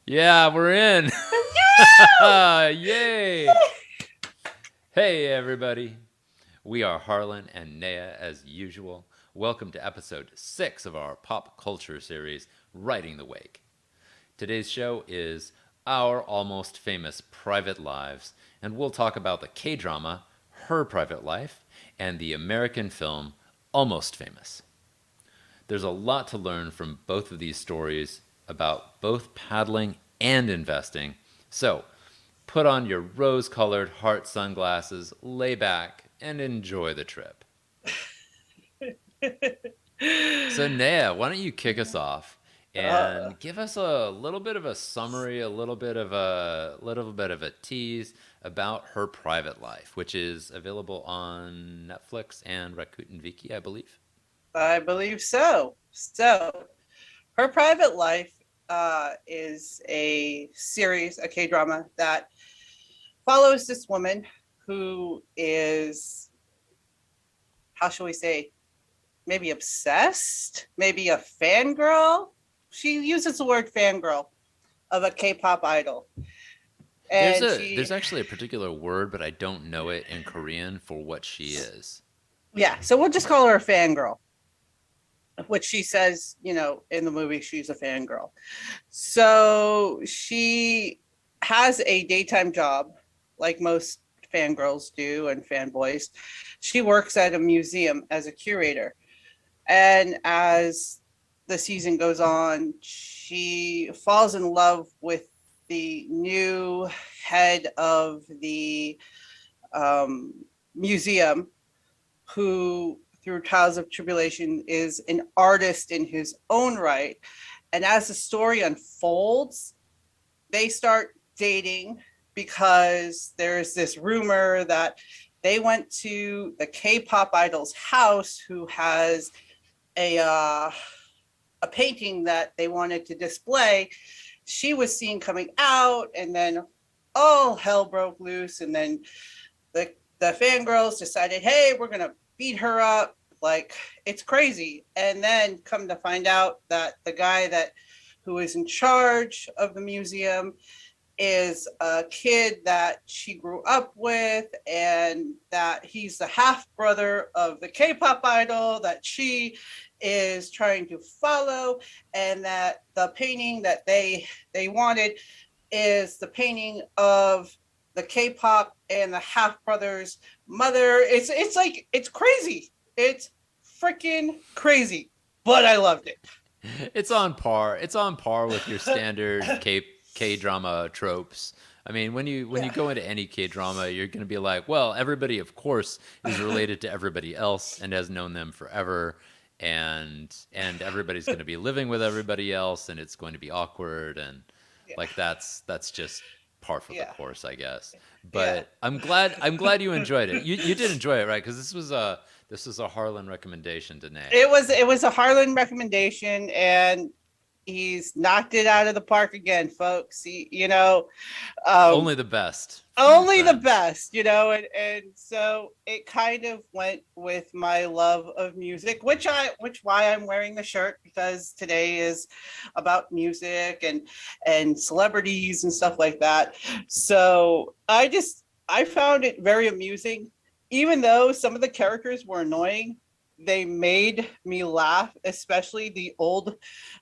Yeah, we're in. No! Yay! Hey, everybody. We are Harlan and Naya as usual. Welcome to episode 6 of our pop culture series, Writing the Wake. Today's show is Our Almost Famous Private Lives, and we'll talk about the K drama, Her Private Life, and the American film, Almost Famous. There's a lot to learn from both of these stories about both paddling and investing. So, put on your rose colored heart sunglasses, lay back, and enjoy the trip. So, Naya, why don't you kick us off Uh, and give us a little bit of a summary, a little bit of a tease about Her Private Life, which is available on Netflix and Rakuten Viki, I believe. I believe so. So, Her Private Life is a series, a K drama that follows this woman who is, how shall we say, maybe obsessed, maybe a fangirl. She uses the word fangirl of a K pop idol. There's And a she, there's actually a particular word, but I don't know it in Korean for what she is. yeah, so we'll just call her a fangirl, which she says, in the movie, she's a fangirl. So she has a daytime job, like most fangirls do and fanboys. She works at a museum as a curator. And as the season goes on, she falls in love with the new head of the um, museum, who, through trials of tribulation, is an artist in his own right. And as the story unfolds, they start dating because there's this rumor that they went to the K-pop idol's house, who has a painting that they wanted to display. She was seen coming out, and then all hell broke loose. And then the fangirls decided, hey, we're gonna beat her up. Like, it's crazy. And then come to find out that the guy that who is in charge of the museum is a kid that she grew up with, and that he's the half brother of the K-pop idol that she is trying to follow, and that the painting that they wanted is the painting of the K-pop and the half brother's mother. It's like, it's crazy. It's freaking crazy, but I loved it. It's on par. It's on par with your standard K drama tropes. I mean, when you Yeah, go into any K drama, you're going to be like, well, everybody, of course, is related to everybody else and has known them forever, and everybody's going to be living with everybody else, and it's going to be awkward, and yeah, like that's just par for the yeah, course, I guess. yeah. But I'm glad you enjoyed it. You did enjoy it, right? Because this was a Harlan recommendation to Naya. It was a Harlan recommendation, and he's knocked it out of the park again, folks. Um, Only the best, my only the friend. best, and so it kind of went with my love of music, which why I'm wearing the shirt, because today is about music and celebrities and stuff like that. So I found it very amusing, even though some of the characters were annoying. They made me laugh, especially the old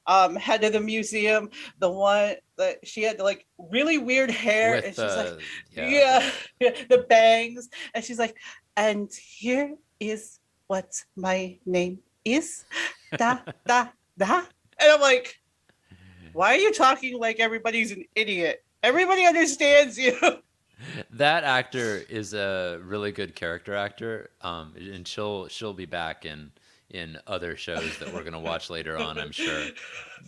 head of the museum, the one that she had like really weird hair, and With she's like, yeah, yeah, the bangs, and she's like, and here is what my name is, da da da, and I'm like, why are you talking like everybody's an idiot? Everybody understands you. that actor is a really good character actor, and she'll be back in other shows that we're gonna watch later on, I'm sure.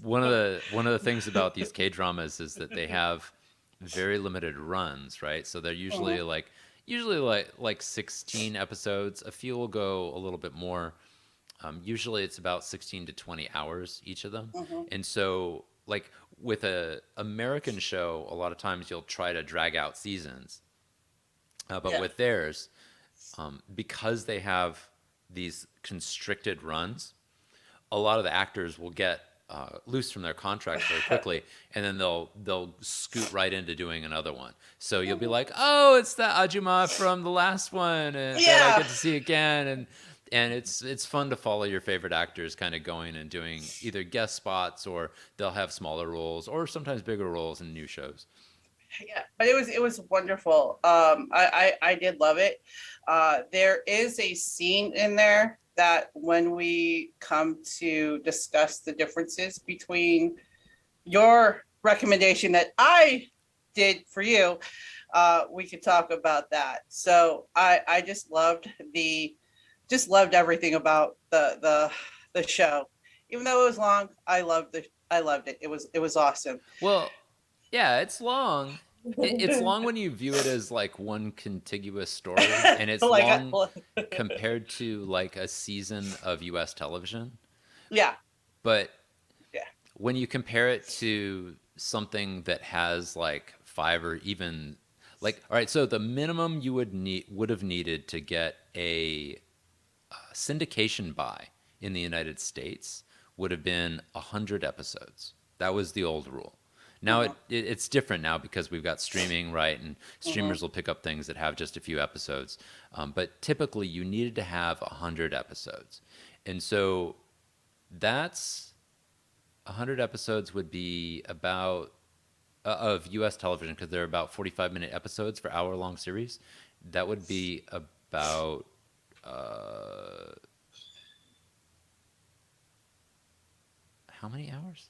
One of the things about these K dramas is that they have very limited runs, right? So they're Mhm, usually like 16 episodes. A few will go a little bit more. Usually it's about 16 to 20 hours each of them. mhm. And so like with a American show, a lot of times you'll try to drag out seasons. But Yeah, with theirs, because they have these constricted runs, a lot of the actors will get loose from their contracts very quickly, and then they'll scoot right into doing another one. So you'll be like, oh, it's the Ajuma from the last one that I Yeah. get to see again, and it's fun to follow your favorite actors kind of going and doing either guest spots, or they'll have smaller roles or sometimes bigger roles in new shows. Yeah, but it was wonderful. I did love it. There is a scene in there that when we come to discuss the differences between your recommendation that I did for you, we could talk about that. So I just loved everything about the show. Even though it was long, I loved it. It was awesome. Well, yeah, it's long. It's long when you view it as like one contiguous story, and it's Like long compared to like a season of US television. yeah, But yeah. when you compare it to something that has like five or even like, all right, so the minimum you would have needed to get a syndication buy in the United States would have been 100 episodes. That was the old rule. Now Mhm, it's different now because we've got streaming, right? And mhm. streamers will pick up things that have just a few episodes. But typically, you needed to have 100 episodes, and so that's 100 episodes would be about of U.S. television, because they're about 45-minute episodes for hour-long series. That would be about uh, how many hours?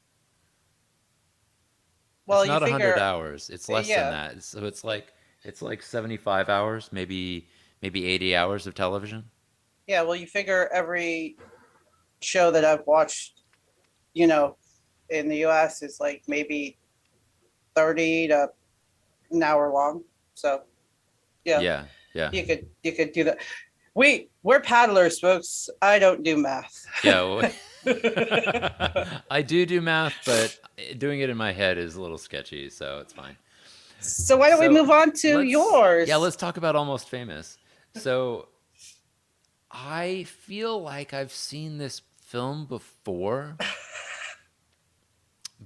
Well, It's you not 100 figure, hours. It's less than yeah, that. So it's like 75 hours, maybe 80 hours of television. yeah. Well, you figure every show that I've watched, you know, in the U.S. is like maybe 30 to an hour long. So yeah, Yeah, yeah, you could do that. We're paddlers, folks. I don't do math. yeah. I do math, but doing it in my head is a little sketchy, so it's fine. So why don't we So move on to yours? let's talk about Almost Famous. So I feel like I've seen this film before,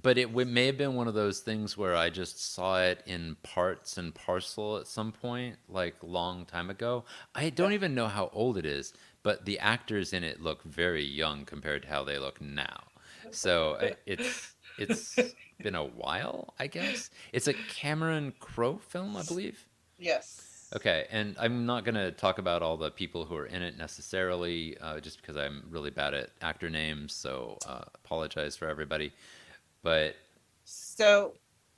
but may have been one of those things where I just saw it in parts and parcel at some point, like long time ago. I don't Yeah. even know how old it is, but the actors in it look very young compared to how they look now. So it's been a while, I guess. It's a Cameron Crowe film, I believe. Yes. Okay, and I'm not going to talk about all the people who are in it necessarily, just because I'm really bad at actor names, so apologize for everybody. But So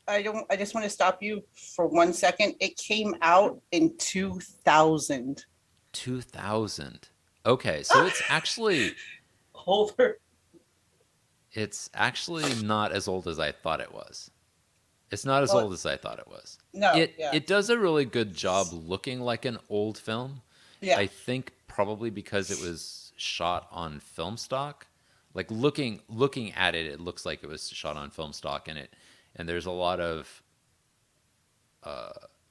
I don't. I just want to stop you for 1 second. It came out in 2000. 2000. Okay, so Older. it's actually not as old as I thought it was. It's not as Well, old as I thought it was. no. Yeah. It does a really good job looking like an old film. Yeah. I think probably because it was shot on film stock. Like looking at it, it looks like it was shot on film stock, and there's a lot of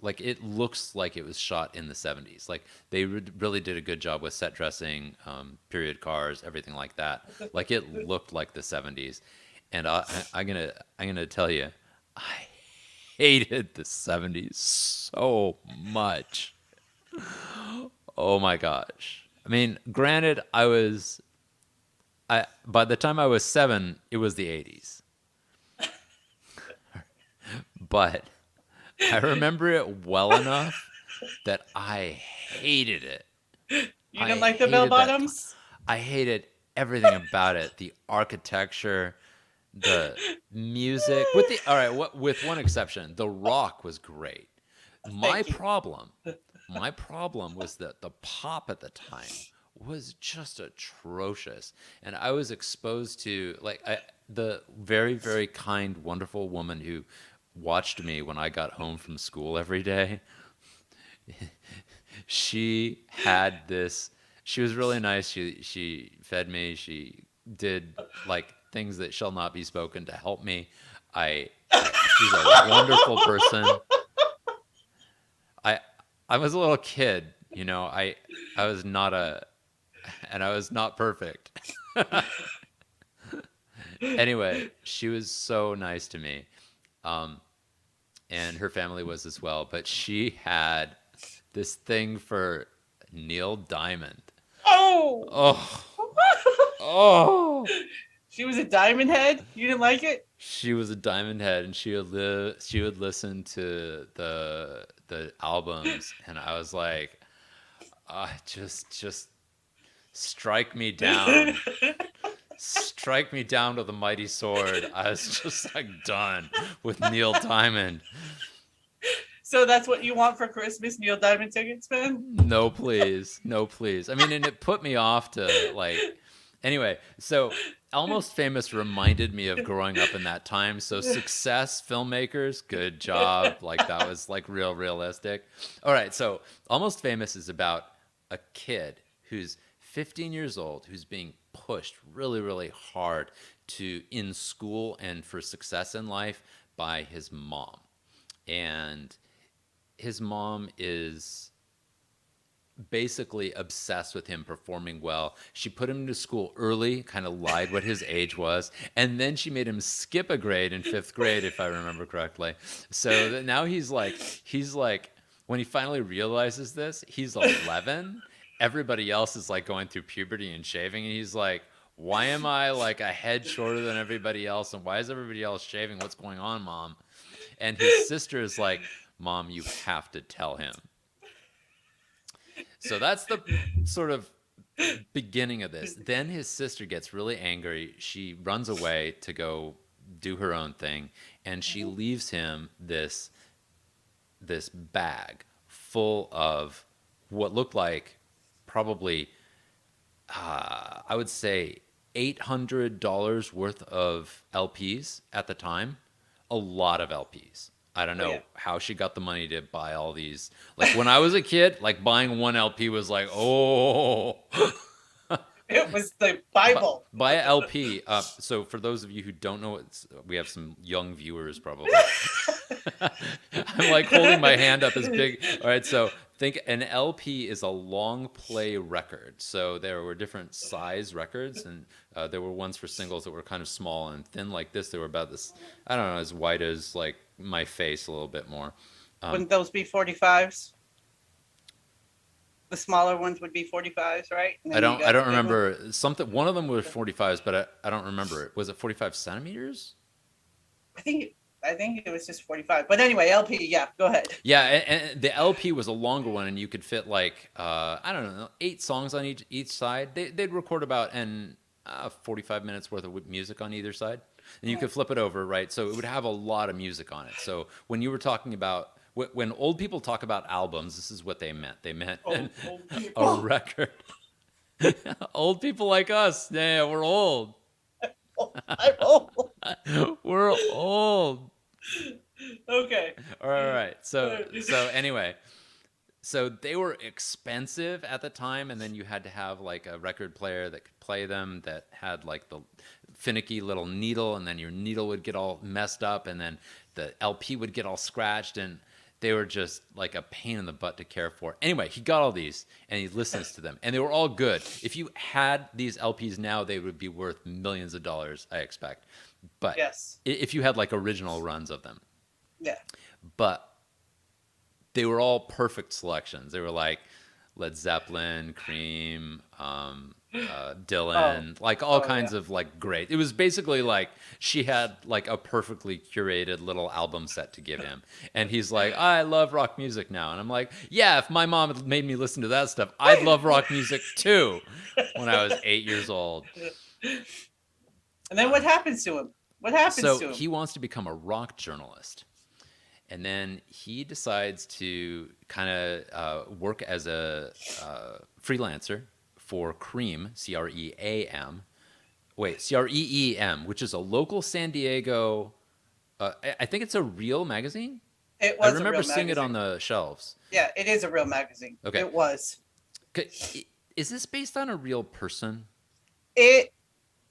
like it looks like it was shot in the 70s. Like they really did a good job with set dressing, period cars, everything like that. Like it looked like the 70s. And I'm gonna tell you, I hated the 70s so much. Oh my gosh. I mean, granted, I by the time I was 7, it was the 80s. But I remember it well enough that I hated it. You I didn't like the bell hated that time. bottoms? I hated everything about it. The architecture, the music. All right, with one exception, The Rock was great. My Thank you. problem, my problem was that the pop at the time was just atrocious, and I was exposed to the very very kind, wonderful woman who watched me when I got home from school every day. She had this. She was really nice. She fed me. She did like things that shall not be spoken to help me. She's a wonderful person. I I was a little kid, you know. I was not a and I was not perfect. Anyway, she was so nice to me. Um, and her family was as well. But she had this thing for Neil Diamond. Oh. Oh, oh. She was a diamond head. You didn't like it? She was a Diamond Head, and she would listen to the albums, and I was like, just strike me down. Strike me down with a mighty sword. I was just like done with Neil Diamond. So that's what you want for Christmas, Neil Diamond tickets, man? No, please. No, please. I mean, and it put me off to like. Anyway, so Almost Famous reminded me of growing up in that time. So, success, filmmakers, good job. Like, that was like real realistic. All right. So, Almost Famous is about a kid who's 15 years old, who's being pushed really, really hard to in school and for success in life by his mom. And his mom is basically obsessed with him performing well. She put him to school early, kind of lied what his age was, and then she made him skip a grade in fifth grade, if I remember correctly. So that now he's like, when he finally realizes this, he's 11. Everybody else is like going through puberty and shaving, and he's like, why am I like a head shorter than everybody else? And why is everybody else shaving? What's going on, mom? And his sister is like, Mom, you have to tell him. So that's the sort of beginning of this. Then his sister gets really angry. She runs away to go do her own thing, and she leaves him this bag full of what looked like probably I would say $800 worth of LPs at the time. A lot of LPs. I don't Oh know yeah. how she got the money to buy all these. Like when I was a kid, like buying one LP was like, oh, It was the Bible. buy a LP. So for those of you who don't know, we have some young viewers probably. I'm like holding my hand up as big. All right, so think an LP is a long play record. So there were different size records, and there were ones for singles that were kind of small and thin like this. They were about this, I don't know, as wide as like my face, a little bit more. Wouldn't those be 45s? The smaller ones would be 45s, right? And then you I got the don't big one. remember something. One of them was 45s, but I don't remember it. Was it 45 centimeters? I think I think it was just 45. But anyway, LP, yeah, go ahead. Yeah, and the LP was a longer one, and you could fit like I don't know, 8 songs on each side. They'd record about 45 minutes worth of music on either side, and you could flip it over, right? So it would have a lot of music on it. So when you were talking about when old people talk about albums, this is what they meant. They meant Oh, a people. record. Old people like us, yeah, we're old. I'm old. We're old. Okay. All right. So anyway, so they were expensive at the time, and then you had to have like a record player that could play them, that had like the finicky little needle, and then your needle would get all messed up, and then the LP would get all scratched, and they were just like a pain in the butt to care for. Anyway, he got all these and he listens to them, and they were all good. If you had these LPs now, they would be worth millions of dollars, I expect. But Yes. if you had like original runs of them, Yeah. but they were all perfect selections. They were like Led Zeppelin, Cream, Oh. Dylan, like all Oh yeah. kinds of like great. It was basically like she had like a perfectly curated little album set to give him, and he's like, I love rock music now, and I'm like, yeah, if my mom had made me listen to that stuff, I'd love rock music too. When I was 8 years old, And then what happens to him? What happens so to him? he wants to become a rock journalist. And then he decides to kind of work as a freelancer for Cream, Cream. Wait, Creem, which is a local San Diego. I think it's a real magazine. It I was a remember real seeing it on magazine. the shelves. Yeah, it is a real magazine. Okay, It was. is this based on a real person? It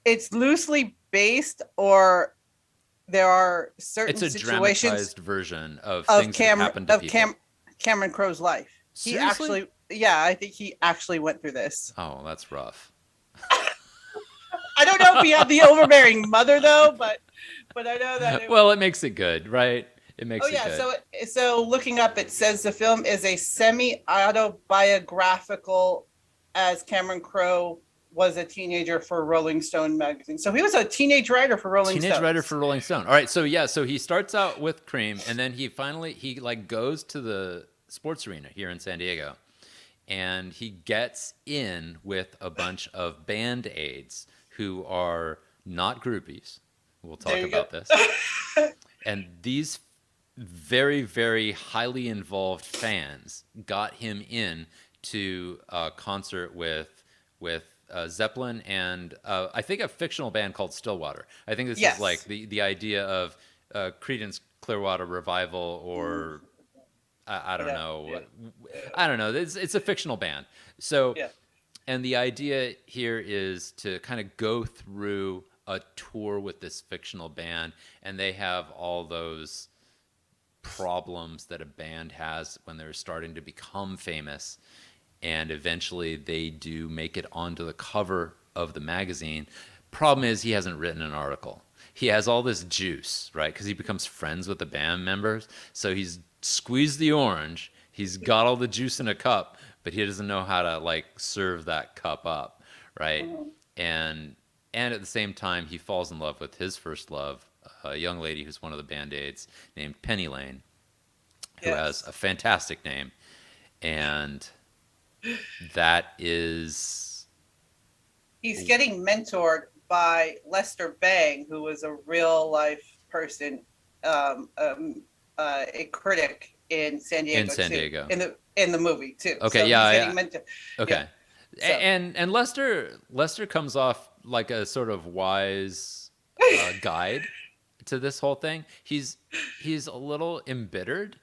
it's loosely based, or there are It's certain a situations dramatized version of of things that happen to people. Cameron Crowe's life. He Seriously? actually, yeah, I think he actually went through this. Oh, that's rough. I don't know if he had the overbearing mother though, but I know that it. Well, it makes it good, right? It Oh makes it yeah, good. so looking up, it says the film is a semi-autobiographical, as Cameron Crowe was a teenager for Rolling Stone magazine. So he was a teenage writer for Rolling Teenage writer Stones. for Rolling Stone. All right, so yeah, so he starts out with Cream, and then he like goes to the sports arena here in San Diego, and he gets in with a bunch of band aids who are not groupies. We'll There talk you go. about this. And these very highly involved fans got him in to a concert with Zeppelin and I think a fictional band called Stillwater. I think this is like Yes. the idea of Creedence Clearwater Revival, or I don't Yeah. know. Yeah. I don't know. It's a fictional band. So, Yeah. and the idea here is to kind of go through a tour with this fictional band, and they have all those problems that a band has when they're starting to become famous. And eventually they do make it onto the cover of the magazine. Problem is, he hasn't written an article. He has all this juice, right? Because he becomes friends with the band members. So he's squeezed the orange. He's got all the juice in a cup, but he doesn't know how to like serve that cup up, right? Mhm. And and at the same time, he falls in love with his first love, a young lady who's one of the band aids named Penny Lane, who has Yes. a fantastic name, and that is He's getting mentored by Lester Bang, who was a real life person, a critic in San in Diego San too, Diego. in the movie too. Okay, So he's getting yeah, mentored. Yeah. okay. So And Lester comes off like a sort of wise guide to this whole thing. He's a little embittered,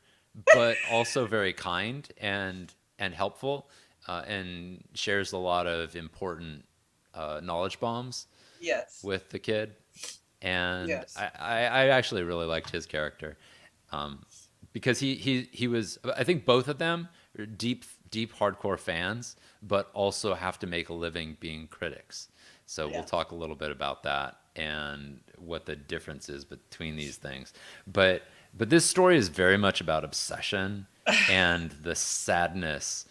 but also very kind and helpful, and shares a lot of important knowledge bombs yes, with the kid. And yes, I actually really liked his character, um, because he was. I think both of them are deep hardcore fans, but also have to make a living being critics. So we'll yes. talk a little bit about that and what the difference is between these things. But this story is very much about obsession and the sadness,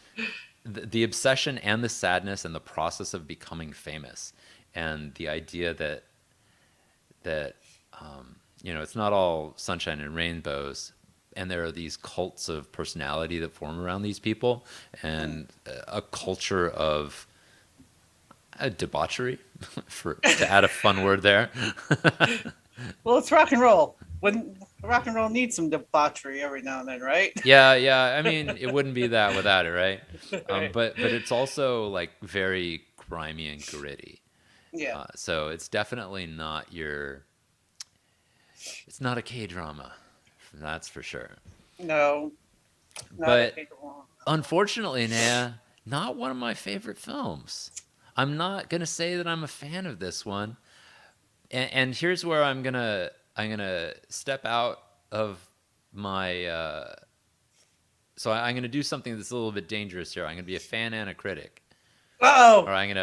the obsession and the sadness and the process of becoming famous, and the idea that it's not all sunshine and rainbows, and there are these cults of personality that form around these people, Mm. and a culture of debauchery, to add a fun word there. Well, it's rock and roll. When rock and roll needs some debauchery every now and then, right? Yeah. I mean, it wouldn't be that without it, right? Right. But it's also like very grimy and gritty. Yeah. So it's definitely not your. It's not a K drama, that's for sure. No, not a But paper wall. unfortunately, Naya, not one of my favorite films. I'm not gonna say that I'm a fan of this one, and here's where I'm gonna step out of my. So I'm gonna do something that's a little bit dangerous here. I'm gonna be a fan and a critic, or Oh, I'm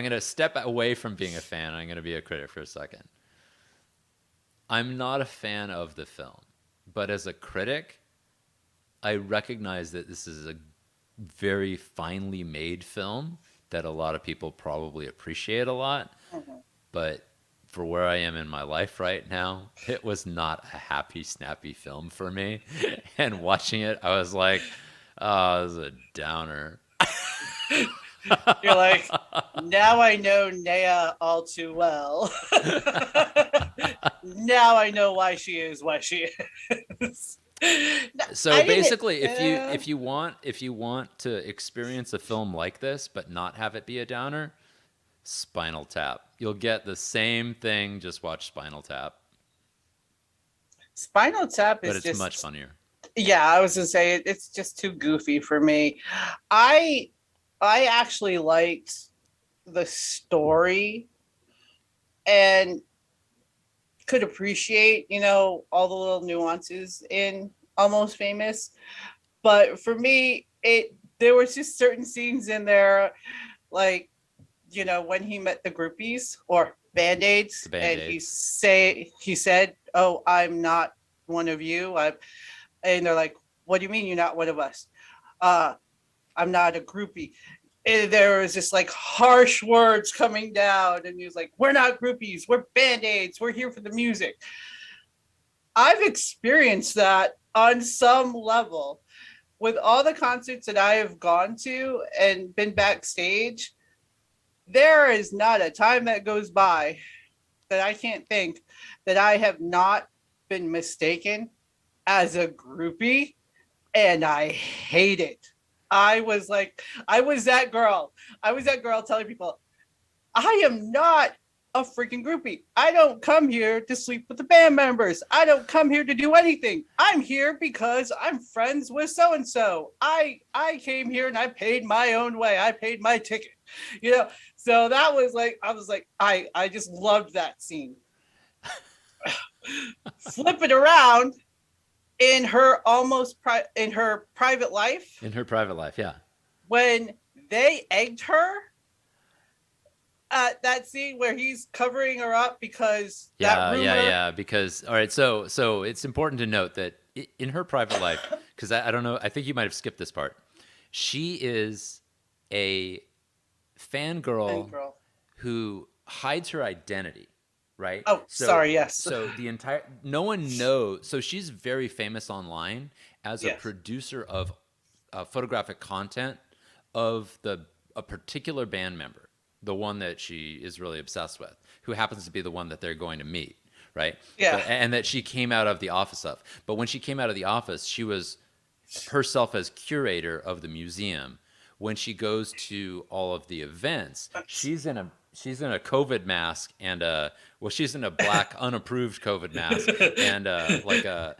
gonna step away from being a fan. I'm gonna be a critic for a second. I'm not a fan of the film, but as a critic, I recognize that this is a very finely made film that a lot of people probably appreciate a lot. mhm. But for where I am in my life right now, it was not a happy, snappy film for me. And watching it, I was like, oh, this is a downer. You're like, now I know Naya all too well. Now I know why she is. No, So I didn't. basically, if you want to experience a film like this but not have it be a downer, Spinal Tap. You'll get the same thing, just watch Spinal Tap, Spinal Tap but is it's much just, funnier. yeah, I was gonna say it's just too goofy for me. I I actually liked the story and could appreciate, all the little nuances in Almost Famous. But for me, it there was just certain scenes in there, like when he met the groupies or band-aids, The and Band-Aids. he said, "Oh, I'm not one of you." And they're like, "What do you mean you're not one of us?" Uh, I'm not a groupie. And there was just like harsh words coming down, and he was like, "We're not groupies. We're band-aids. We're here for the music." I've experienced that on some level with all the concerts that I have gone to and been backstage. There is not a time that goes by that I can't think that I have not been mistaken as a groupie, and I hate it. I was like, I was that girl. I was that girl telling people, I am not a freaking groupie. I don't come here to sleep with the band members. I don't come here to do anything. I'm here because I'm friends with so and so. I came here and I paid my own way. I paid my ticket. You know, so that was like I was like I just loved that scene. Flip it around in her in her private life In her private life, yeah. when they egged her at that scene where he's covering her up because that rumor. Yeah. Because all right, so it's important to note that in her private life, because I don't know, I think you might have skipped this part. She is a And fangirl girl. who hides her identity, right? Oh, So sorry. Yes. so the entire no one knows. So she's very famous online as a Yes. producer of photographic content of a particular band member, the one that she is really obsessed with, who happens to be the one that they're going to meet, right? Yeah. And that she came out of the office of. But when she came out of the office, she was herself as curator of the museum. When she goes to all of the events, she's in a COVID mask and she's in a black unapproved COVID mask and like a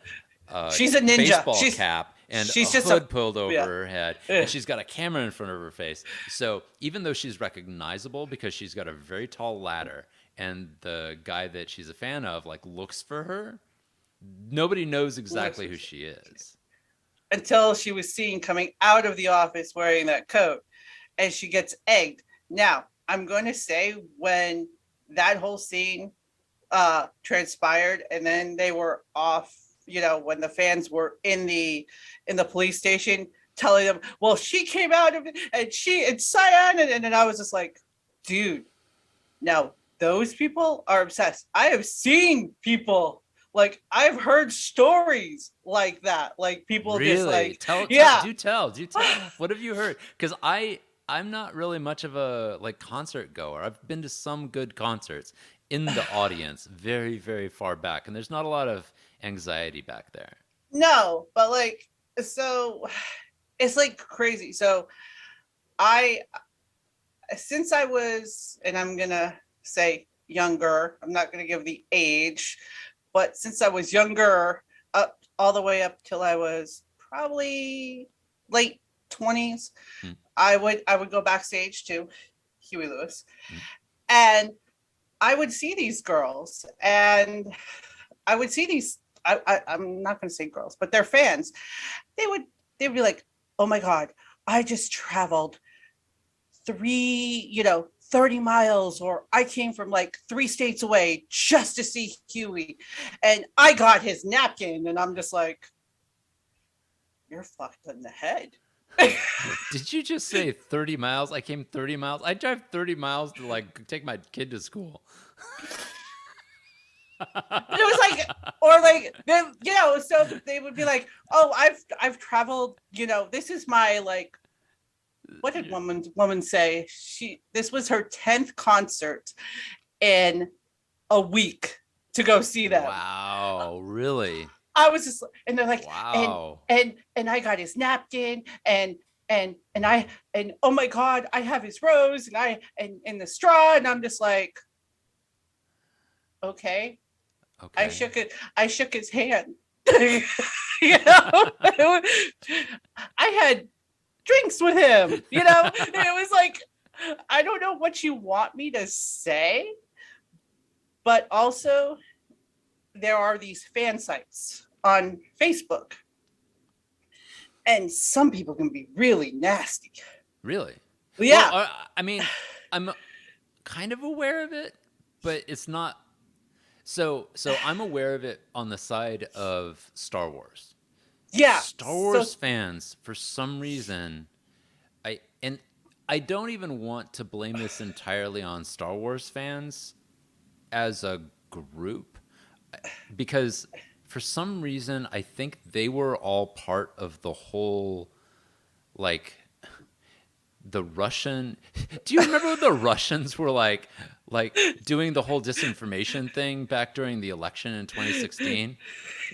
She's a ninja. baseball cap and a She's just a hood pulled over yeah. her head, and she's got a camera in front of her face. So even though she's recognizable because she's got a very tall ladder and the guy that she's a fan of like looks for her, nobody knows exactly who she is. Until she was seen coming out of the office wearing that coat, and she gets egged. Now, I'm going to say when that whole scene transpired, and then they were off. When the fans were in the police station telling them, "Well, she came out of it, and she and Cyan," and then I was just like, "Dude, now those people are obsessed." I have seen people like I've heard stories like that, like people just Really? like, Tell, yeah, do tell. What have you heard? Because I'm not really much of a like concert goer. I've been to some good concerts in the audience, very very far back, and there's not a lot of anxiety back there. no, but like so, it's like crazy. So I since I was, and I'm gonna say younger, I'm not gonna give the age, but since I was younger, up all the way up till I was probably late 20s, Hmm. I would go backstage to Huey Lewis, Hmm. and I would see these girls, and I would see these. I'm not going to say girls, but they're fans. They would they'd be like, "Oh my god, I just traveled 30 miles, or I came from like 3 states away just to see Huey, and I got his napkin," and I'm just like, "You're fucked in the head." Did you just say 30 miles? I came 30 miles. I drive 30 miles to like take my kid to school. But it was like, or like, so they would be like, "Oh, I've traveled. This is my like." What did woman say? This was her 10th concert in a week to go see them. Wow, really? I was just, and they're like, and Wow. and I got his napkin, and oh my god, I have his rose, and the straw, and I'm just like, okay. I Okay. shook it. I shook his hand. you know, I had drinks with him. It was like, I don't know what you want me to say, but also there are these fan sites on Facebook, and some people can be really nasty. Really? Well, Yeah. I mean, I'm kind of aware of it, but it's not. So I'm aware of it on the side of Star Wars. Yeah. Star So Wars fans, for some reason, and I don't even want to blame this entirely on Star Wars fans as a group, because for some reason I think they were all part of the whole, like, the Russian. Do you remember when the Russians were like doing the whole disinformation thing back during the election in 2016?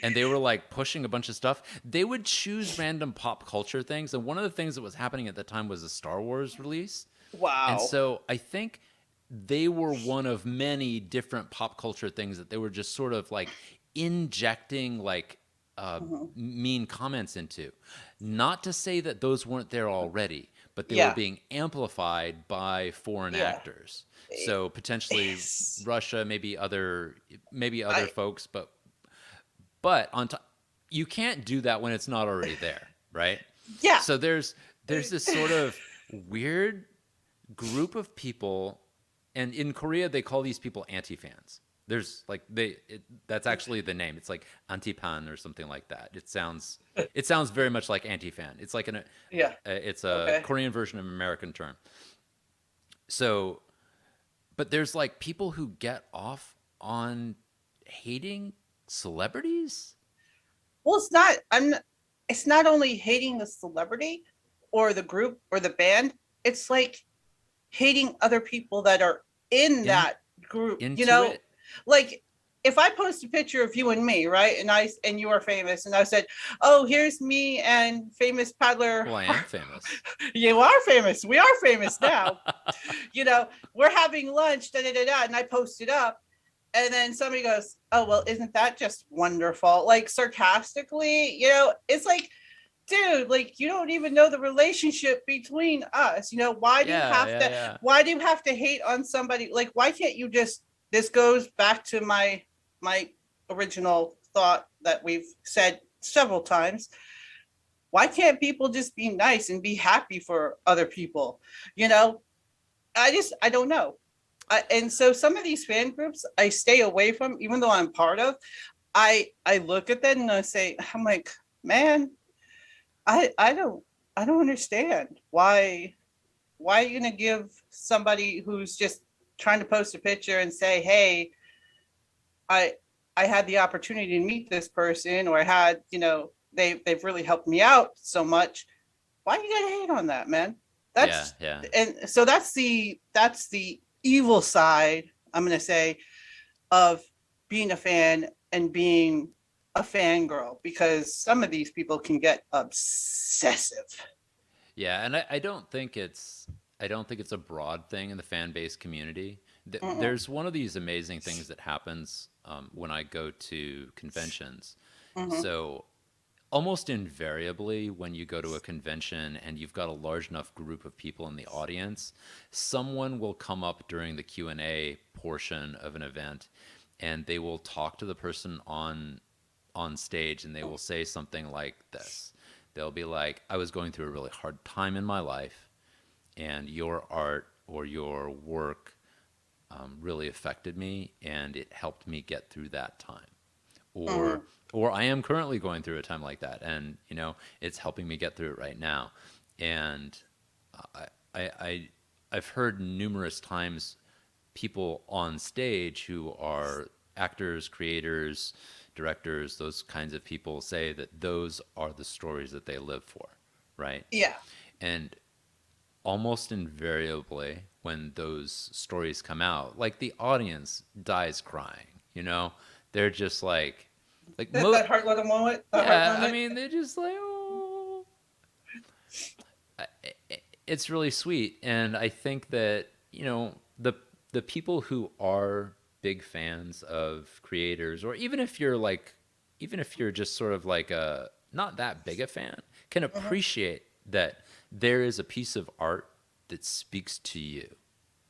And they were like pushing a bunch of stuff. They would choose random pop culture things, and one of the things that was happening at the time was a Star Wars release. And wow. so I think they were one of many different pop culture things that they were just sort of like injecting like uh, Mhm. mean comments into. Not to say that those weren't there already, but they were Yeah. being amplified by foreign Yeah. actors. So potentially Yes. Russia, maybe other I folks, but on top, you can't do that when it's not already there, right? yeah. So there's this sort of weird group of people, and in Korea they call these people anti-fans. There's like that's actually the name. It's like anti-pan or something like that. It sounds very much like anti-fan. It's like Yeah. it's a Okay. Korean version of an American term. So, but there's like people who get off on hating celebrities. Well, it's not. It's not only hating the celebrity or the group or the band. It's like hating other people that are in in that group. into it. Like if I post a picture of you and me, right, and you are famous, and I said, "Oh, here's me and famous paddler." Well, I am famous. You are famous. We are famous now. You know, we're having lunch, da da da da, and I post it up, and then somebody goes, "Oh, well, isn't that just wonderful?" Like sarcastically, it's like, dude, like you don't even know the relationship between us. Why do you Yeah, have yeah, to yeah. why do you have to hate on somebody? Like, why can't you just this goes back to my original thought that we've said several times. Why can't people just be nice and be happy for other people? You know, I don't know. And so some of these fan groups I stay away from, even though I'm part of. I look at them and I say, I'm like, man, I don't understand why are you gonna give somebody who's just trying to post a picture and say, hey, I I had the opportunity to meet this person, or I had, they've really helped me out so much. Why you gotta hate on that, man? Yeah, That's yeah. and so that's the evil side, I'm gonna say, of being a fan and being a fangirl, because some of these people can get obsessive. Yeah, and I don't think it's a broad thing in the fan base community. Mm-mm, There's one of these amazing things that happens when I go to conventions. mm-hmm, So almost invariably, when you go to a convention and you've got a large enough group of people in the audience, someone will come up during the Q&A portion of an event, and they will talk to the person on stage, and they will say something like this. They'll be like, I was going through a really hard time in my life, and your art or your work really affected me, and it helped me get through that time. mm-hmm, Or I am currently going through a time like that, and it's helping me get through it right now. And I, I I've heard numerous times people on stage who are actors, creators, directors, those kinds of people say that those are the stories that they live for, right? yeah. And almost invariably, when those stories come out, like the audience dies crying, they're just like That heart little moment, that heart yeah, I moment. mean, they're just like, oh, it's really sweet. And I think that the people who are big fans of creators, or even if you're just sort of like a not that big a fan, can Mm-hmm, appreciate that there is a piece of art that speaks to you.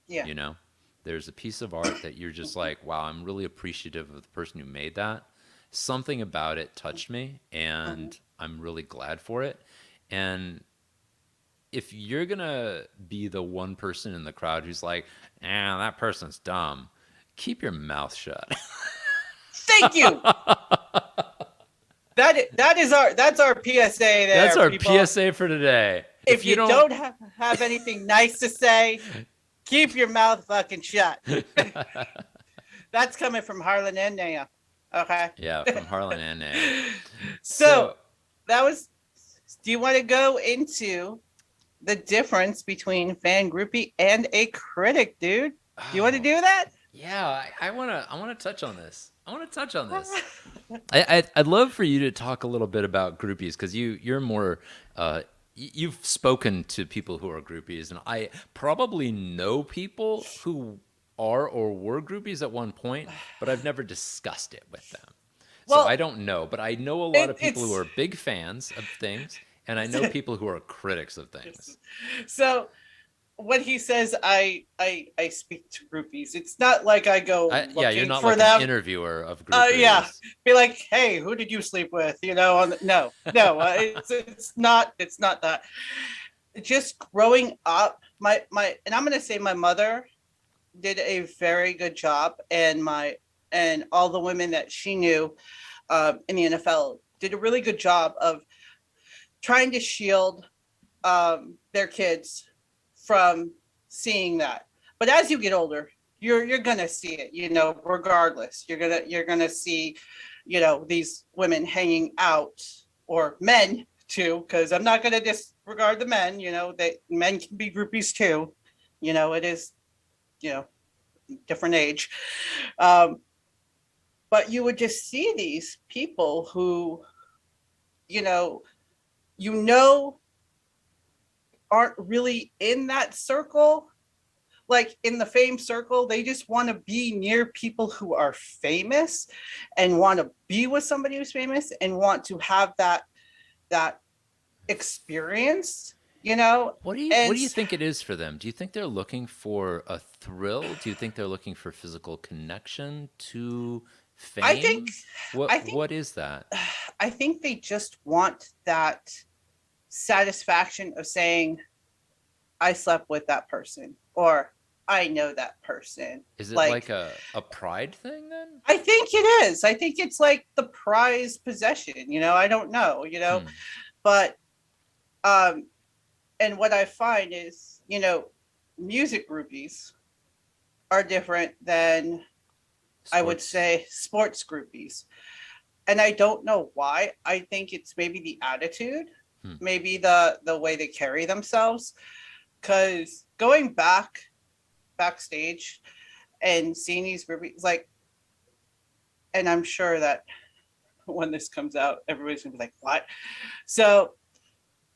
yeah. you know there's a piece of art that you're just like, wow, I'm really appreciative of the person who made that. Something about it touched me, Mm-hmm, and I'm really glad for it. And if you're gonna be the one person in the crowd who's like, that person's dumb, keep your mouth shut. Thank you. That's our PSA That's there, our people. PSA for today. If If you you don't, don't have anything nice to say, keep your mouth fucking shut. That's coming from Harlan and Naya. Okay. yeah, from Harlan and Naya. So So that was. Do you want to go into the difference between fan groupie and a critic, dude? Do you want to oh, do that? yeah, I wanna touch on this. I want to touch on this. I'd love for you to talk a little bit about groupies because you're more you've spoken to people who are groupies, and I probably know people who are or were groupies at one point, but I've never discussed it with them. So I Well, don't know, but I know a lot of people who it's are big fans of things, and I know people who are critics of things. so when he says I speak to groupies, it's not like I go Yeah, you're looking not for like an them. interviewer of Yeah, groupers. be like, hey, who did you sleep with? No, it's not that. Just growing up, and I'm gonna say my mother did a very good job, and all the women that she knew in the NFL did a really good job of trying to shield their kids from seeing that. But as you get older, you're gonna see it, regardless. You're gonna see, these women hanging out, or men too, because I'm not gonna disregard the men. That men can be groupies too. It is, you know, different age. Um, but you would just see these people who, you know, you know, aren't really in that circle, like in the fame circle. They just want to be near people who are famous, and want to be with somebody who's famous, and want to have that experience, What and do you think it is for them? Do you think they're looking for a thrill? Do you think they're looking for physical connection to I think fame? I think What is that? I think they just want that satisfaction of saying, I slept with that person, or I know that person. Is it like Like, a pride thing then? I think it is. I think it's like the prized possession, I don't know, Hmm. but um and what I find is, music groupies are different than, I would Sports. say, sports groupies. And I don't know why. I think it's maybe the attitude, Hmm. maybe the way they carry themselves. Cause going backstage and seeing these groupies, like, and I'm sure that when this comes out, everybody's gonna be like, what? So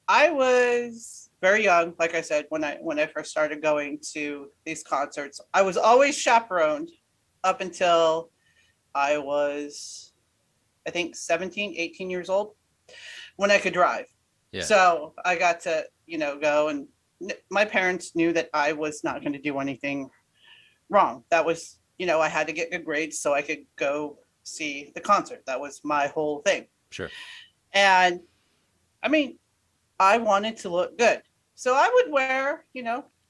I was very young, like I said, when I first started going to these concerts. I was always chaperoned up until I was, I think, 17, 18 years old, when I could drive. Yeah. So I got to, go, and my parents knew that I was not going to do anything wrong. That was, I had to get good grades so I could go see the concert. That was my whole thing. Sure. And I mean, I wanted to look good. So I would wear,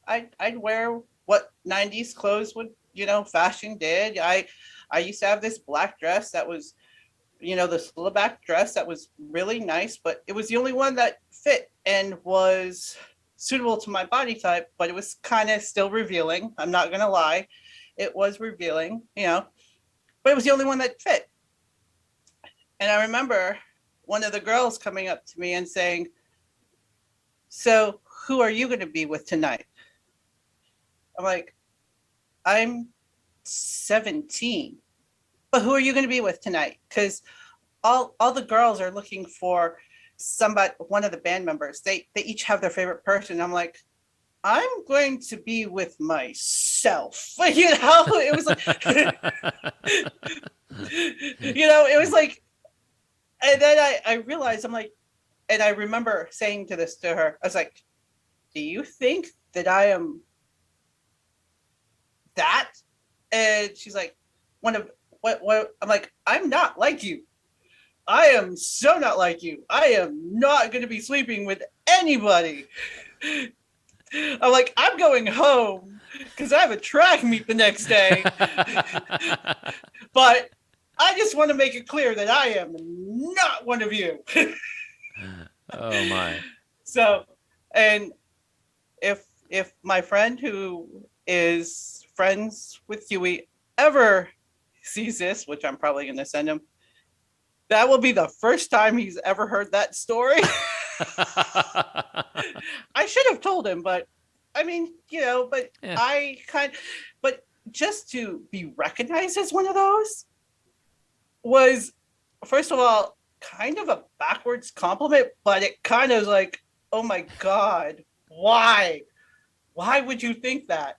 I'd wear what 90s clothes would, fashion did. I used to have this black dress that was, this little back dress that was really nice, but it was the only one that fit and was suitable to my body type, but it was kind of still revealing. I'm not going to lie. It was revealing, but it was the only one that fit. And I remember one of the girls coming up to me and saying, so who are you going to be with tonight? I'm like, I'm 17. But who are you going to be with tonight? Because all the girls are looking for somebody, one of the band members. They each have their favorite person. I'm like, I'm going to be with myself. It was like, it was like, and then I realized, I'm like, and I remember saying to this to her, I was like, do you think that I am that? And she's like, one of what I'm like, I'm not like you. I am so not like you. I am not going to be sleeping with anybody. I'm like, I'm going home because I have a track meet the next day, but I just want to make it clear that I am not one of you. Oh my. So, and if my friend who is friends with Huey ever sees this, which I'm probably going to send him, that will be the first time he's ever heard that story. I should have told him, but I mean, but Yeah. I kind but just to be recognized as one of those was, first of all, kind of a backwards compliment, but it kind of like, oh my God, why? Why would you think that?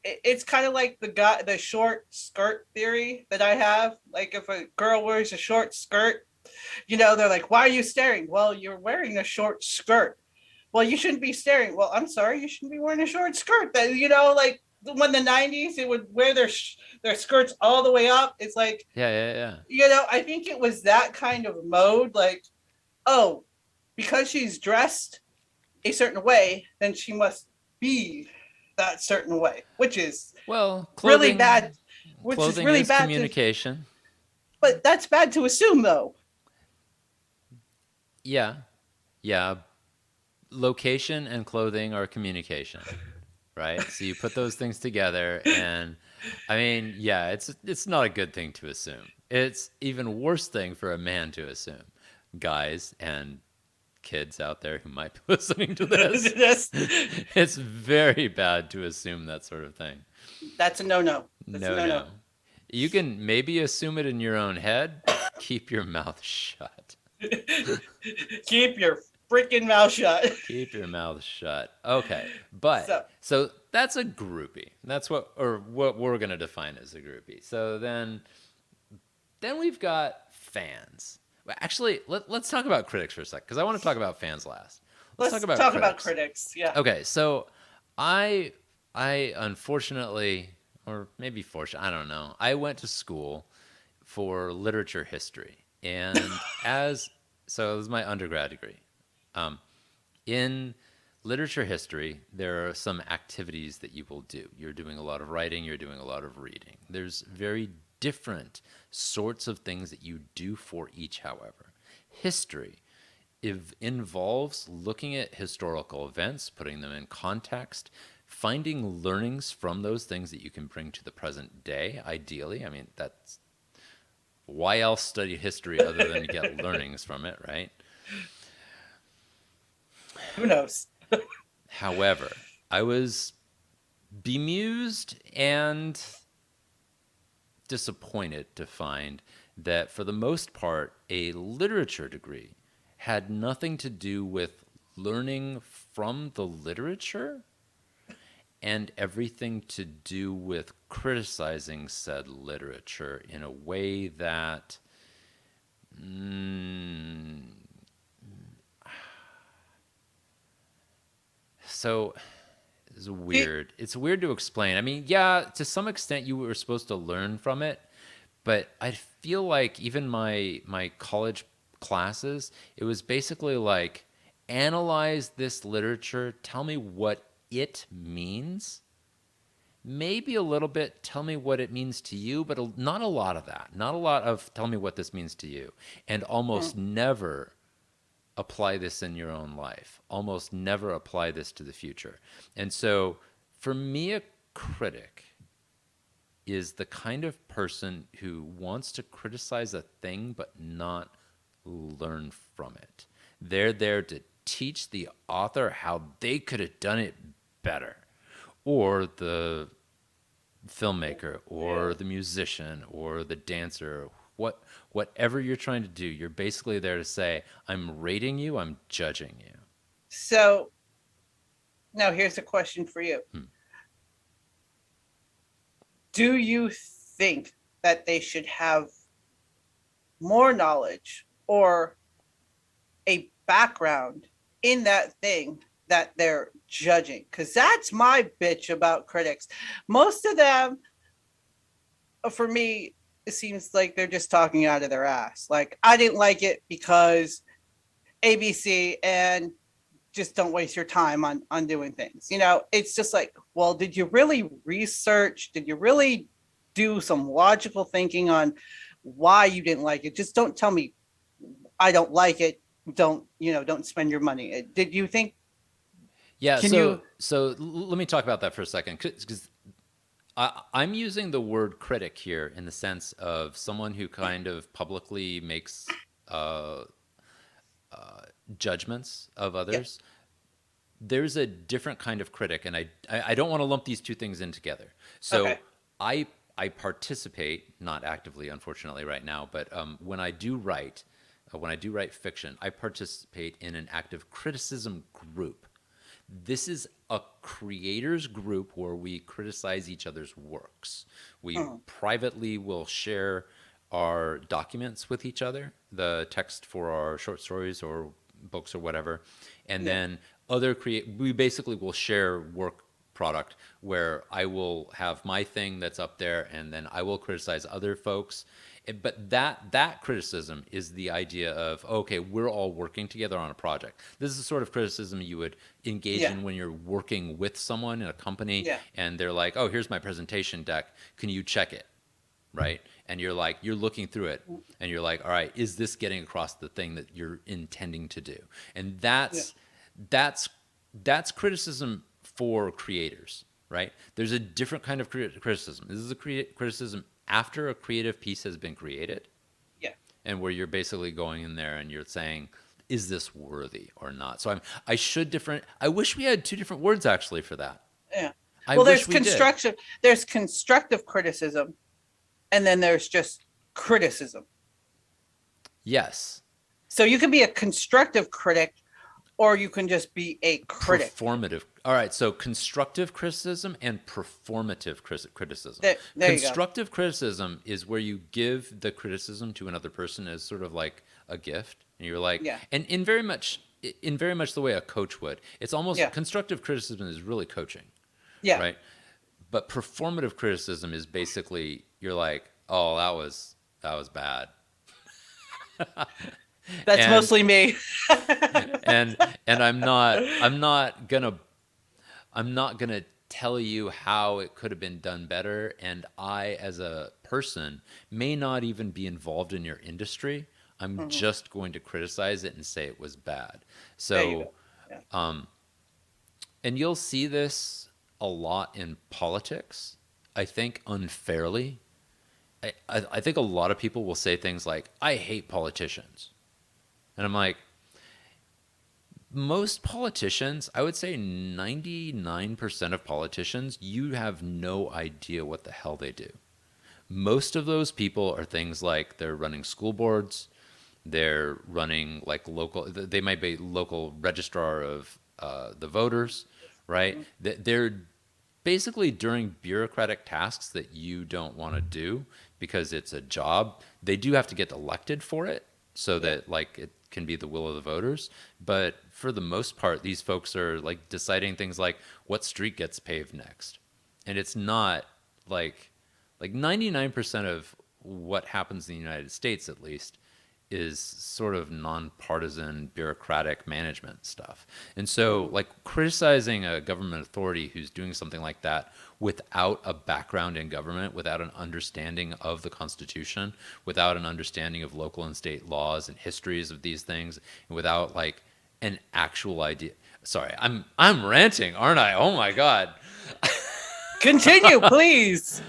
It's kind of like the short skirt theory that I have. Like if a girl wears a short skirt, they're like, why are you staring? Well, you're wearing a short skirt. Well, you shouldn't be staring. Well, I'm sorry, you shouldn't be wearing a short skirt. That like when the '90s, they would wear their skirts all the way up. It's like, Yeah, yeah, yeah. I think it was that kind of mode. Like, oh, because she's dressed a certain way, then she must be that certain way, which is Well, really clothing bad. Which is clothing really is bad to, communication. but that's bad to assume, though. Yeah. Yeah. Location and clothing are communication, right? So you put those things together and I mean, yeah, it's not a good thing to assume. It's even worse thing for a man to assume. Guys and kids out there who might be listening to this. That's It's very bad to assume that sort of thing. that's a no-no. That's a No, no-no. no. You can maybe assume it in your own head. Keep your mouth shut. Keep your freaking mouth shut. Keep your mouth shut. Okay. But So so that's a groupie. That's what we're going to define as a groupie. So then we've got fans. Well, actually, let's talk about critics for a sec because I want to talk about fans last. Let's talk let's about talk about critics. critics. Yeah. Okay, so I I unfortunately, or maybe fortunately, I don't know. I went to school for literature history, and as so, this is my undergrad degree. Um, in literature history, there are some activities that you will do. You're doing a lot of writing, you're doing a lot of reading. There's very different sorts of things that you do for each, however. History involves looking at historical events, putting them in context, finding learnings from those things that you can bring to the present day, ideally. I mean, that's why else study history other than to get learnings from it, right? Who knows? However, I was bemused and disappointed to find that for the most part, a literature degree had nothing to do with learning from the literature and everything to do with criticizing said literature in a way that so it's weird. It's weird to explain. I mean, yeah, to some extent you were supposed to learn from it, but I feel like even my college classes, it was basically like analyze this literature, tell me what it means. Maybe a little bit tell me what it means to you, but not a lot of that. Not a lot of tell me what this means to you. And almost never apply this in your own life. Almost never apply this to the future. And so for me, a critic is the kind of person who wants to criticize a thing but not learn from it. They're there to teach the author how they could have done it better, or the filmmaker, or the musician, or the dancer. Whatever you're trying to do, you're basically there to say, I'm rating you, I'm judging you. So now here's a question for you. Do you think that they should have more knowledge or a background in that thing that they're judging? Because that's my bitch about critics. Most of them, for me, it seems like they're just talking out of their ass. Like, I didn't like it because ABC, and just don't waste your time on doing things. It's just like, well, did you really research? Did you really do some logical thinking on why you didn't like it? Just don't tell me I don't like it. Don't spend your money. Did you think, Yeah, can you? let me talk about that for a second, because I'm using the word critic here in the sense of someone who kind of publicly makes judgments of Yeah. others. There's a different kind of critic, and I don't want to lump these two things in together. So Okay. I I participate, not actively, unfortunately, right now, but when I do write fiction, I participate in an active criticism group. This is a creators group where we criticize each other's works. We Mhm. privately will share our documents with each other, the text for our short stories or books or whatever, and Yeah. then we basically will share work product where I will have my thing that's up there, and then I will criticize other folks. But that criticism is the idea of, okay, we're all working together on a project. This is the sort of criticism you would engage Yeah. in when you're working with someone in a company, Yeah. and they're like, oh, here's my presentation deck, can you check it? Right? And you're like, you're looking through it, and you're like, all right, is this getting across the thing that you're intending to do? And Yeah. that's that's criticism for creators, right? There's a different kind of criticism. This is a criticism after a creative piece has been created, Yeah. and where you're basically going in there and you're saying, is this worthy or not? So I should different. I wish we had two different words actually for that. Yeah. I Well, wish we did. there's constructive criticism, and then there's just criticism. Yes. So you can be a constructive critic, or you can just be a critic. Performative. All right, so constructive criticism and performative criticism. There you go. Constructive criticism is where you give the criticism to another person as sort of like a gift, and you're like, Yeah. and in very much the way a coach would. It's almost Yeah. constructive criticism is really coaching, Yeah. right? But performative criticism is basically you're like, oh, that was bad, That's and mostly me. and and I'm not going to tell you how it could have been done better. And I, as a person, may not even be involved in your industry. I'm Mhm. just going to criticize it and say it was bad. There you So, go. Yeah. and you'll see this a lot in politics, I think unfairly. I think a lot of people will say things like, I hate politicians. And I'm like, most politicians, I would say 99% of politicians, you have no idea what the hell they do. Most of those people are things like they're running school boards, they're running like they might be local registrar of the voters, right? Mhm. They're basically doing bureaucratic tasks that you don't want to do because it's a job. They do have to get elected for it so Yeah. that like it can be the will of the voters. But for the most part, these folks are like deciding things like what street gets paved next. And it's not like 99% of what happens in the United States, at least, is sort of nonpartisan bureaucratic management stuff. And so, Mhm. like, criticizing a government authority who's doing something like that without a background in government, without an understanding of the Constitution, without an understanding of local and state laws and histories of these things, and without like an actual idea. Sorry, I'm ranting, aren't I? Oh my God. Continue, please.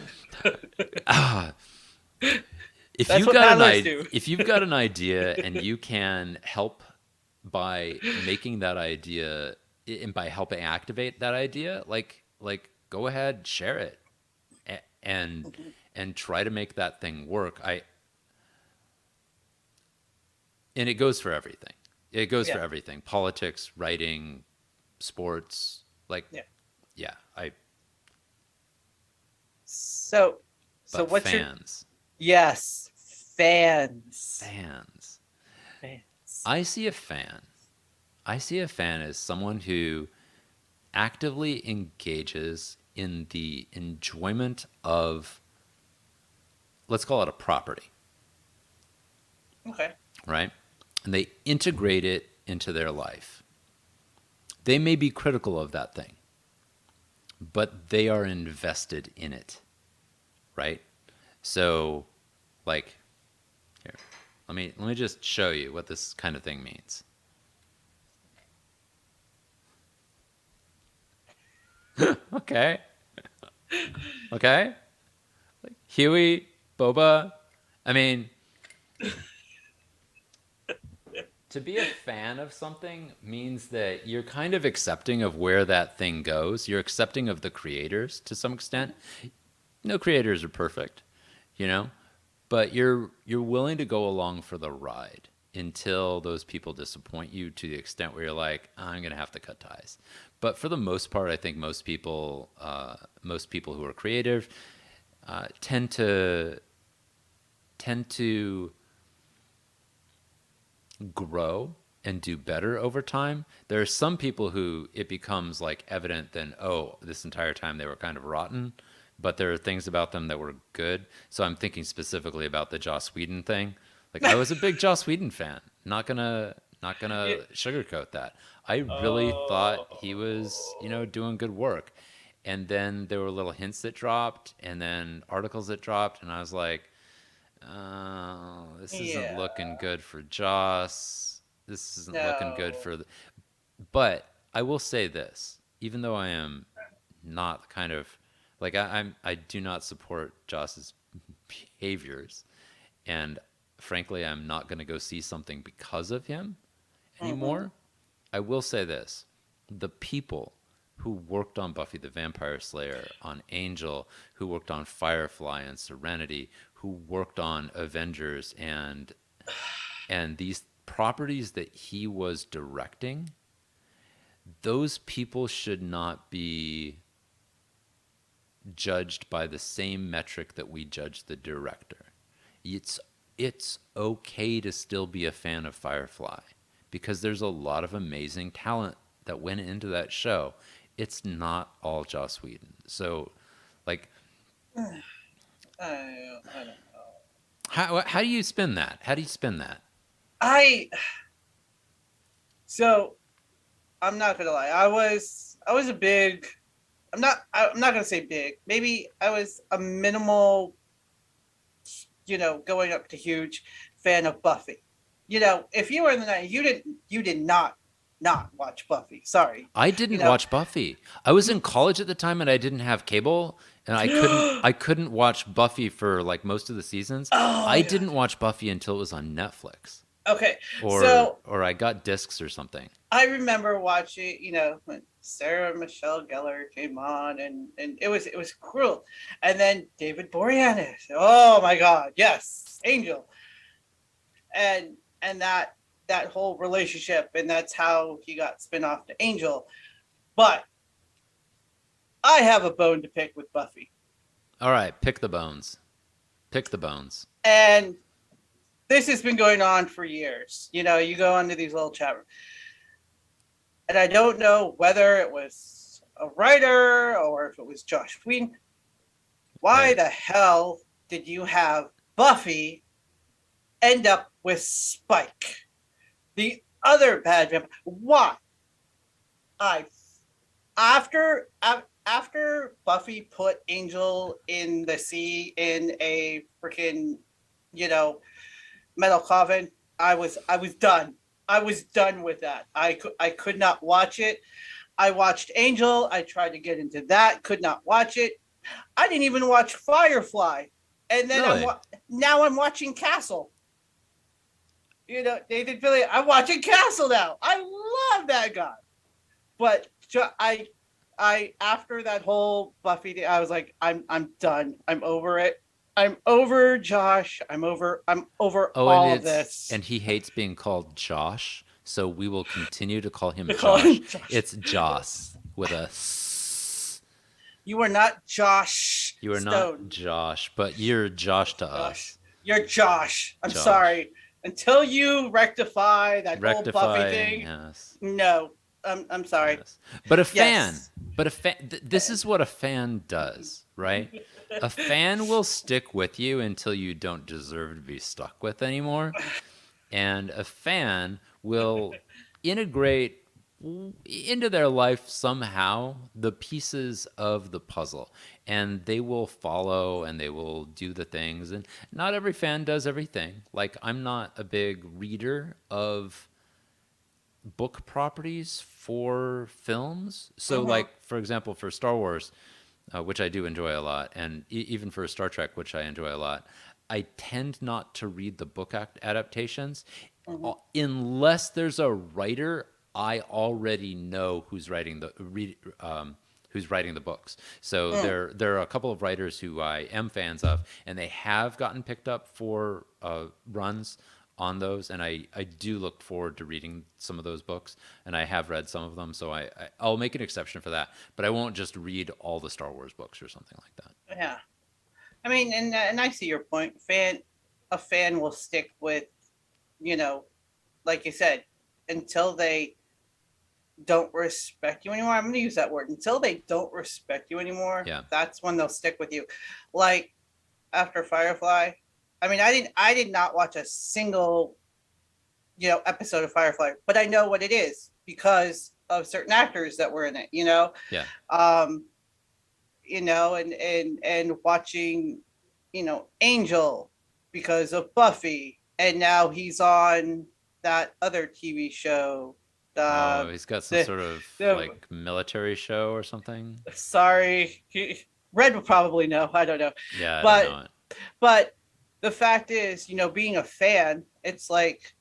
If That's you've what got paddlers do. if you've got an idea and you can help by making that idea and by helping activate that idea, like go ahead, share it, and try to make that thing work. I And it goes for everything. It goes for Yeah. everything. Politics, writing, sports, like Yeah. yeah, I So, so but what's your, fans, yes, fans. fans. Fans. I see a fan. I see a fan as someone who actively engages in the enjoyment of, let's call it a property, Okay. right? And they integrate it into their life. They may be critical of that thing, but they are invested in it, right? So, like, here, let me just show you what this kind of thing means. Okay, okay. Huey, Boba. I mean, to be a fan of something means that you're kind of accepting of where that thing goes. You're accepting of the creators to some extent. No creators are perfect, you know, but you're willing to go along for the ride until those people disappoint you to the extent where you're like, I'm gonna have to cut ties. But for the most part, I think most people who are creative tend to grow and do better over time. There are some people who it becomes like evident then, oh, this entire time they were kind of rotten, but there are things about them that were good. So I'm thinking specifically about the Joss Whedon thing. Like I was a big Joss Whedon fan. Not gonna It, sugarcoat that. I really thought he was, oh, doing good work. And then there were little hints that dropped and then articles that dropped and I was like, oh, this isn't yeah, looking good for Joss. This isn't looking good no, for the. But I will say this, even though I am not kind of like I do not support Joss's behaviors, and frankly, I'm not going to go see something because of him hmm anymore. I will say this: the people who worked on Buffy the Vampire Slayer, on Angel, who worked on Firefly and Serenity, who worked on Avengers and these properties that he was directing, those people should not be judged by the same metric that we judge the director. It's it's okay to still be a fan of Firefly because there's a lot of amazing talent that went into that show. It's not all Joss Whedon. So, like, I don't know. how do you spin that? How do you spin that? I so I'm not gonna lie. I was a big. I'm not gonna say big. Maybe I was a minimal, going up to huge fan of Buffy. If you were in the night, you did not watch Buffy. Sorry. I You didn't know. watch Buffy. I was in college at the time and I didn't have cable and I couldn't watch Buffy for like most of the seasons. Oh I my god. didn't watch Buffy until it was on Netflix Okay. or So or I got discs or something. I remember watching, when Sarah Michelle Gellar came on, and it was cruel, and then David Boreanaz. Oh my God, yes, Angel, and that whole relationship, and that's how he got spin off to Angel. But I have a bone to pick with Buffy, All right, pick the bones. Pick the bones. and this has been going on for years. You go into these little chat rooms, and I don't know whether it was a writer or if it was Josh Whedon. Why Hey, the hell did you have Buffy end up with Spike, the other bad vampire? Why? I after Buffy put Angel in the sea in a freaking, you know metal coffin, I was done. I was done with that. I could not watch it. I watched Angel. I tried to get into that. Could not watch it. I didn't even watch Firefly, and then really? now I'm watching Castle. Nathan Fillion. I'm watching Castle now. I love that guy, but I after that whole Buffy thing, I was like, I'm done. I'm over it. I'm over Josh. I'm over Oh, and all of it's this. and he hates being called Josh, so we will continue to call him To call Josh. him Josh. It's Joss with a s. You are not Josh You are not Stone. Josh, but you're Josh to Josh. us. You're Josh. I'm Josh. sorry. Until you rectify that whole Buffy Rectify, thing, yes. no. I'm sorry. Yes. But a fan, Yes. but a fan, this Fan. is what a fan does, right? A fan will stick with you until you don't deserve to be stuck with anymore. And a fan will integrate into their life somehow the pieces of the puzzle, and they will follow and they will do the things, and not every fan does everything. Like, I'm not a big reader of book properties for films. So, Mm-hmm. like, for example, for Star Wars, which I do enjoy a lot, and even for Star Trek, which I enjoy a lot, I tend not to read the book adaptations Mm-hmm. unless there's a writer I already know who's writing the books. So Mm. there are a couple of writers who I am fans of, and they have gotten picked up for runs on those, and I do look forward to reading some of those books, and I have read some of them, so I'll make an exception for that, but I won't just read all the Star Wars books or something like that. Yeah. I mean, and I see your point. A fan will stick with, you know, like you said, until they don't respect you anymore. I'm going to use that word. Until they don't respect you anymore, Yeah. that's when they'll stick with you. Like after Firefly, I mean, I did not watch a single, episode of Firefly, but I know what it is because of certain actors that were in it. Yeah. Um, and watching, Angel because of Buffy, and now he's on that other TV show. Oh, Uh, he's got some the sort of the like military show or something. sorry, Red would probably know. I don't know, Yeah, I don't but know it. but the fact is, being a fan, it's like,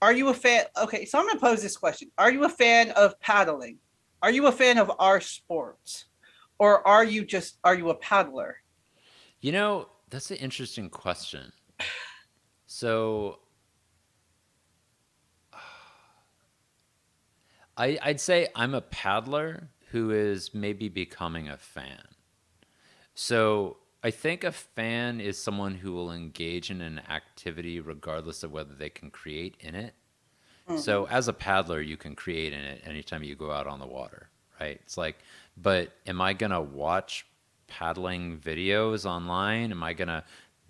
are you a fan? Okay, so I'm gonna pose this question: are you a fan of paddling? Are you a fan of our sports? Or are you a paddler? That's an interesting question. So I'd say I'm a paddler who is maybe becoming a fan. So I think a fan is someone who will engage in an activity regardless of whether they can create in it. Mm-hmm. So as a paddler, you can create in it anytime you go out on the water, right? It's like, but am I gonna watch paddling videos online? Am I gonna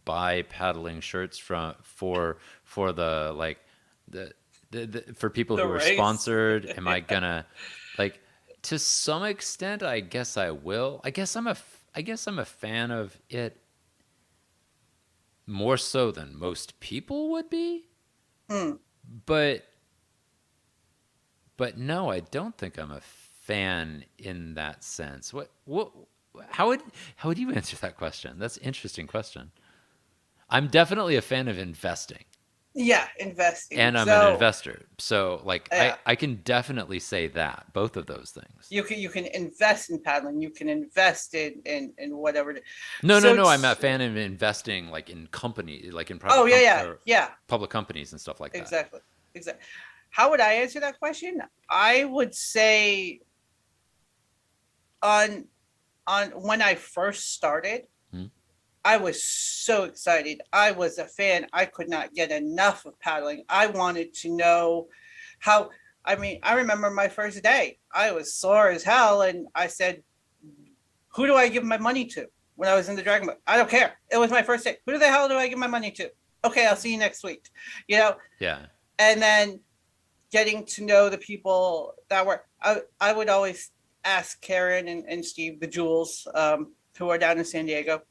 buy paddling shirts for the like the, for people The who are race. sponsored? Am I gonna like to some extent? I guess I will. I guess I'm a fan of it more so than most people would be, Hmm. but no, I don't think I'm a fan in that sense. What how would how would you answer that question? That's an interesting question. I'm definitely a fan of investing, Yeah, investing. and I'm an So investor. So like yeah, I can definitely say that, both of those things. you can invest in paddling. You can invest in whatever. No, no, So no, I'm a it's fan of investing like in company, like in oh yeah, yeah, or yeah, public companies and stuff like that. exactly, exactly. How would I answer that question? I would say on when I first started, Hmm? I was so excited. I was a fan. I could not get enough of paddling. I wanted to know how. I mean, I remember my first day. I was sore as hell, and I said, "Who do I give my money to?" When I was in the dragon boat, I don't care. It was my first day. Who the hell do I give my money to? Okay, I'll see you next week. You know, Yeah. and then getting to know the people that were. I would always ask Karen and Steve, the Jewels, who are down in San Diego,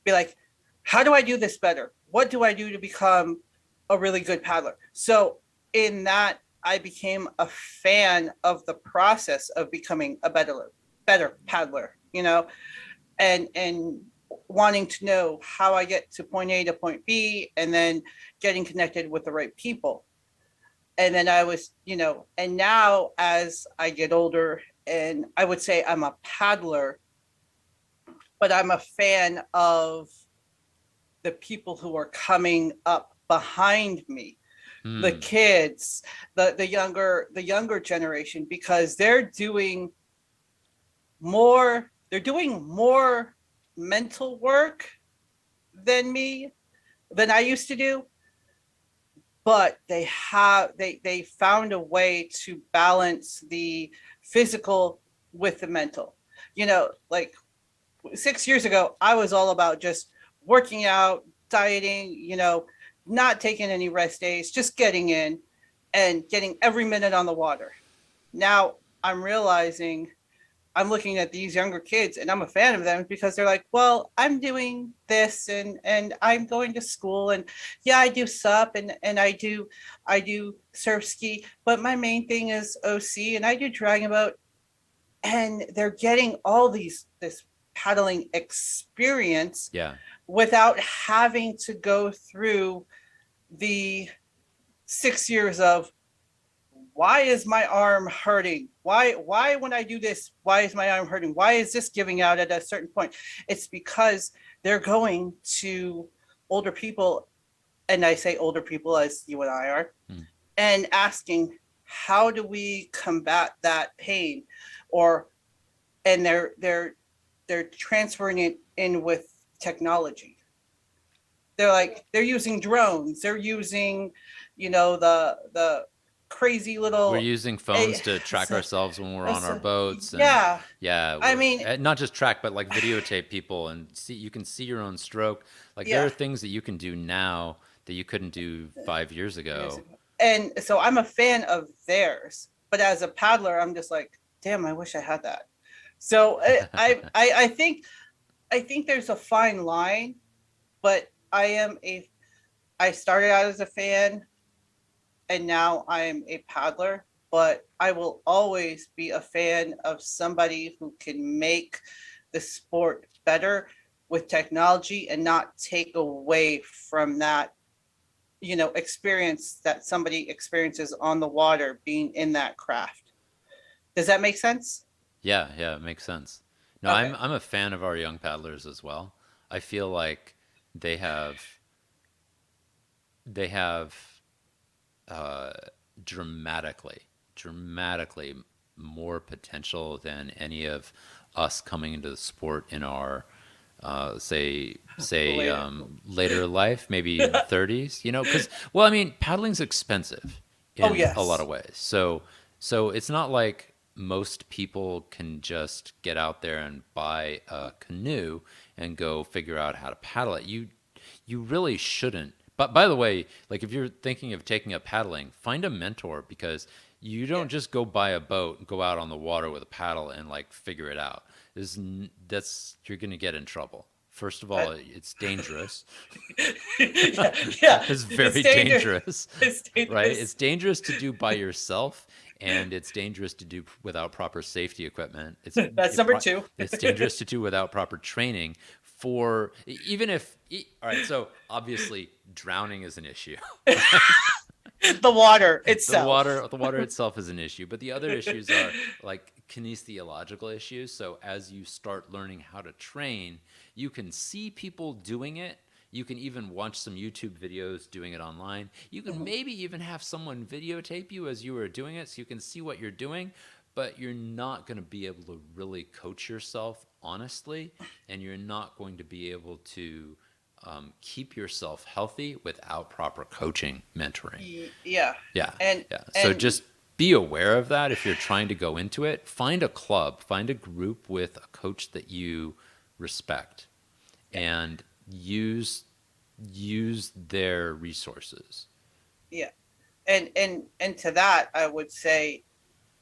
be like, how do I do this better? What do I do to become a really good paddler? So in that, I became a fan of the process of becoming a better paddler, and wanting to know how I get to point A to point B, and then getting connected with the right people. And then I was, and now as I get older, and I would say I'm a paddler, but I'm a fan of the people who are coming up behind me, the Hmm. kids, the younger generation, because they're doing more mental work than me, than I used to do, but they found a way to balance the physical with the mental. Like 6 years ago, I was all about just working out, dieting, not taking any rest days, just getting in and getting every minute on the water. now I'm realizing I'm looking at these younger kids and I'm a fan of them because they're like, well, I'm doing this and I'm going to school and yeah, I do sup and I do surf ski, but my main thing is OC and I do dragon boat and they're getting all this paddling experience Yeah. without having to go through the 6 years of why is my arm hurting? Why when I do this, why is my arm hurting? Why is this giving out at a certain point? It's because they're going to older people, and I say older people as you and I are, Mm. and asking how do we combat that pain, or and they're transferring it in with technology. They're using drones, they're using, the crazy We're little using a, phones to track ourselves when we're on our a, boats, and yeah. yeah, I we're mean, not just track, but like videotape people and see. You can see your own stroke. Like there yeah. are things that you can do now that you couldn't do 5 years ago. And so I'm a fan of theirs, but as a paddler, I'm just like, damn, I wish I had that. So I think there's a fine line, but I started out as a fan and now I am a paddler, but I will always be a fan of somebody who can make the sport better with technology and not take away from that, experience that somebody experiences on the water being in that craft. Does that make sense? Yeah, yeah, it makes sense. No, I'm Okay. I'm a fan of our young paddlers as well. I feel like they have they have uh, dramatically, dramatically more potential than any of us coming into the sport in our say Later. later life, maybe 30s. You know, because well, I mean, paddling's expensive Oh, in a lot of yes. ways. So it's not like most people can just get out there and buy a canoe and go figure out how to paddle it. You really shouldn't. But by the way, like if you're thinking of taking up paddling, find a mentor because you Yeah. don't just go buy a boat and go out on the water with a paddle and like figure it out. That's you're going to get in trouble. First of Uh, all, it's dangerous. yeah. Yeah. It's It's very dangerous. dangerous, It's right? dangerous. It's dangerous to do by yourself, and it's dangerous to do without proper safety equipment. That's number two. It's dangerous to do without proper training. For even if all right, so obviously drowning is an issue, right? The water itself. The water itself is an issue, but the other issues are like kinesiological issues. So as you start learning how to train, you can see people doing it. You can even watch some YouTube videos doing it online. You can Mhm. maybe even have someone videotape you as you are doing it so you can see what you're doing, but you're not going to be able to really coach yourself honestly, and you're not going to be able to keep yourself healthy without proper coaching, mentoring. Yeah. Yeah, And yeah. So and just be aware of that if you're trying to go into it. Find a club, find a group with a coach that you respect, yeah. and use their resources. Yeah. And to that, I would say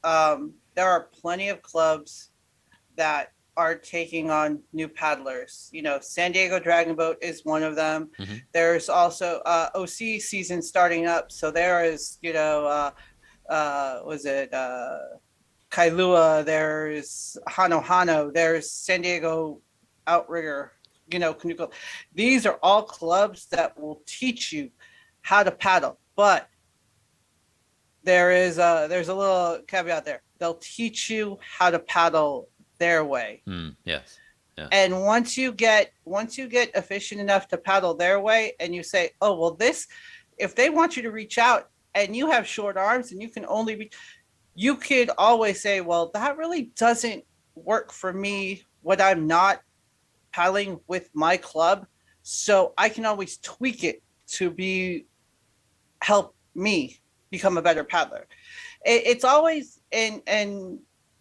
there are plenty of clubs that are taking on new paddlers. San Diego Dragon Boat is one of them. Hmm. There's also OC season starting up, so there is, was it Kailua? There's Hano Hano. There's San Diego Outrigger. Canoe Club. These are all clubs that will teach you how to paddle, but there's a little caveat there. They'll teach you how to paddle their way. Mm, yes. Yeah. And once you get efficient enough to paddle their way and you say, "Oh, well this if they want you to reach out and you have short arms and you can only reach, you could always say, "Well, that really doesn't work for me when I'm not paddling with my club." So I can always tweak it to be help me become a better paddler. It's always and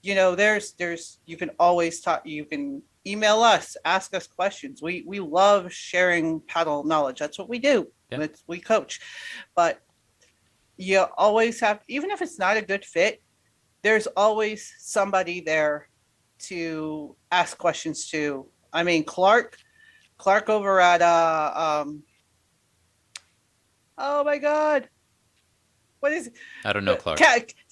there's you can always talk. You can email us, ask us questions. We love sharing paddle knowledge. That's what we do. Yeah. We coach, but you always have, even if it's not a good fit, there's always somebody there to ask questions to. I mean, Clark over at oh my God, what is I don't know it? Clark.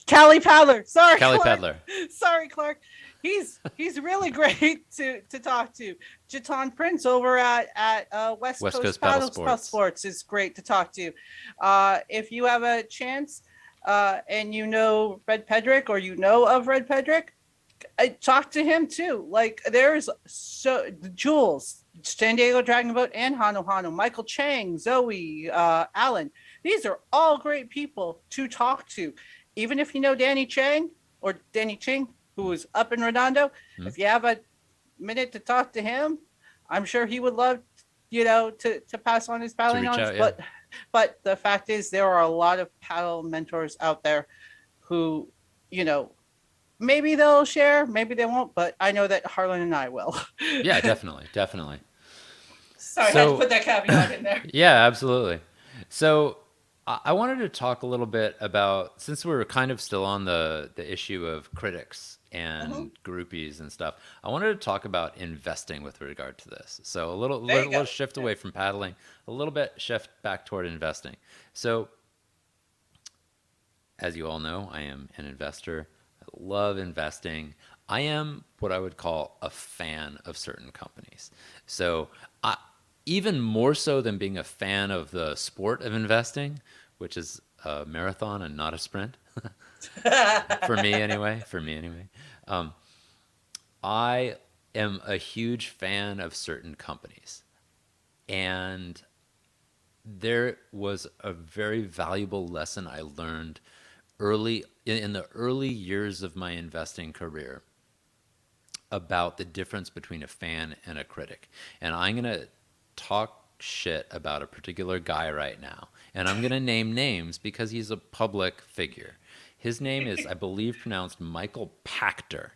Callie Paddler. Sorry, Callie Clark. Peddler. Sorry, Clark. He's really great to talk to. Jaton Prince over at West West Coast Coast Paddle Paddle Sports. Sports is great to talk to. If you have a chance, and you know Red Pedrick or you know of Red Pedrick, I talk to him too. Like there's so Jules, San Diego Dragon Boat, and Hano Hano, Michael Chang, Zoe, Alan. These are all great people to talk to. Even if you know Danny Chang or Danny Ching, who is up in Redondo, Hmm? if you have a minute to talk to him, I'm sure he would love, to pass on his To paddling reach knowledge. out, yeah. But the fact is, there are a lot of paddle mentors out there who, you know, maybe they'll share, maybe they won't, but I know that Harlan and I will. Yeah, definitely, definitely. Sorry, I had to So, put that caveat in there. yeah, absolutely. So, I wanted to talk a little bit about, since we were kind of still on the issue of critics Mhm. and groupies and stuff. I wanted to talk about investing with regard to this. So a little There you little go. shift Yeah. away from paddling, a little bit shift back toward investing. So, as you all know, I am an investor. I love investing. I am what I would call a fan of certain companies. So, I, even more so than being a fan of the sport of investing, which is a marathon and not a sprint, for me anyway. For me anyway. I am a huge fan of certain companies. And there was a very valuable lesson I learned early in the early years of my investing career about the difference between a fan and a critic. And I'm going to talk shit about a particular guy right now. And I'm going to name names because he's a public figure. His name is, I believe, pronounced Michael Pachter.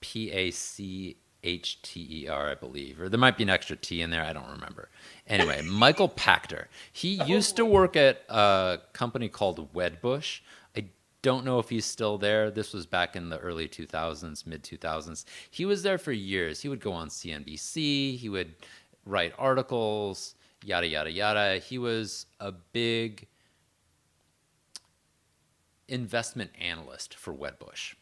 Pachter, I believe. Or there might be an extra T in there. I don't remember. Anyway, Michael Pachter. He Oh used to boy. work at a company called Wedbush. I don't know if he's still there. This was back in the early 2000s, mid 2000s. He was there for years. He would go on CNBC. He would write articles, yada, yada, yada. He was a big investment analyst for Wedbush.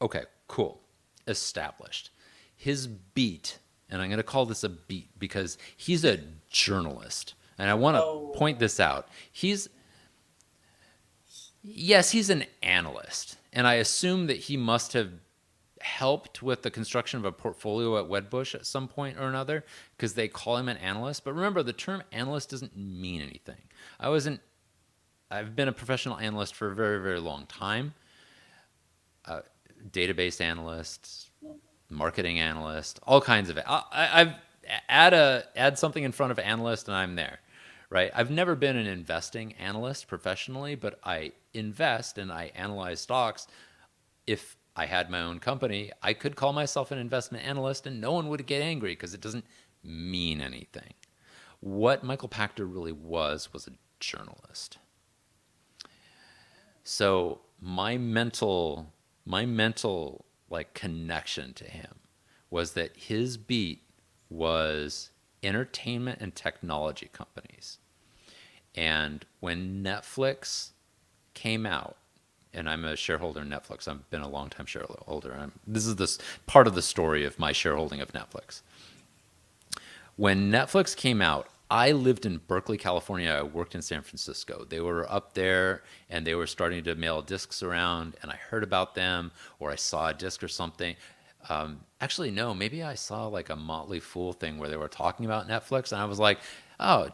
Okay, cool. Established. His beat, and I'm going to call this a beat because he's a journalist. And I want to point Oh. this out. Yes, he's an analyst. And I assume that he must have helped with the construction of a portfolio at Wedbush at some point or another because they call him an analyst. But remember, the term analyst doesn't mean anything. I wasn't, I've been a professional analyst for a very, very long time. Database analyst, marketing analyst, all kinds of it. I've add something in front of analyst and I'm there, right? I've never been an investing analyst professionally, but I invest and I analyze stocks. If I had my own company, I could call myself an investment analyst and no one would get angry because it doesn't mean anything. What Michael Pachter really was a journalist. So my mental like connection to him was that his beat was entertainment and technology companies. And when Netflix came out, and I'm a shareholder in Netflix. I've been a long time shareholder. This is this part of the story of my shareholding of Netflix. When Netflix came out, I lived in Berkeley, California. I worked in San Francisco. They were up there and they were starting to mail discs around, and I heard about them or I saw a disc or something. Actually, no, maybe I saw like a Motley Fool thing where they were talking about Netflix, and I was like, oh,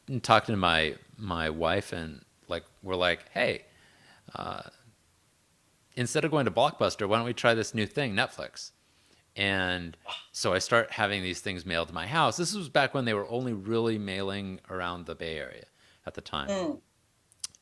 and talking to my wife, and like we're like, hey, instead of going to Blockbuster, why don't we try this new thing, Netflix? And so I start having these things mailed to my house. This was back when they were only really mailing around the Bay Area at the time. Mm.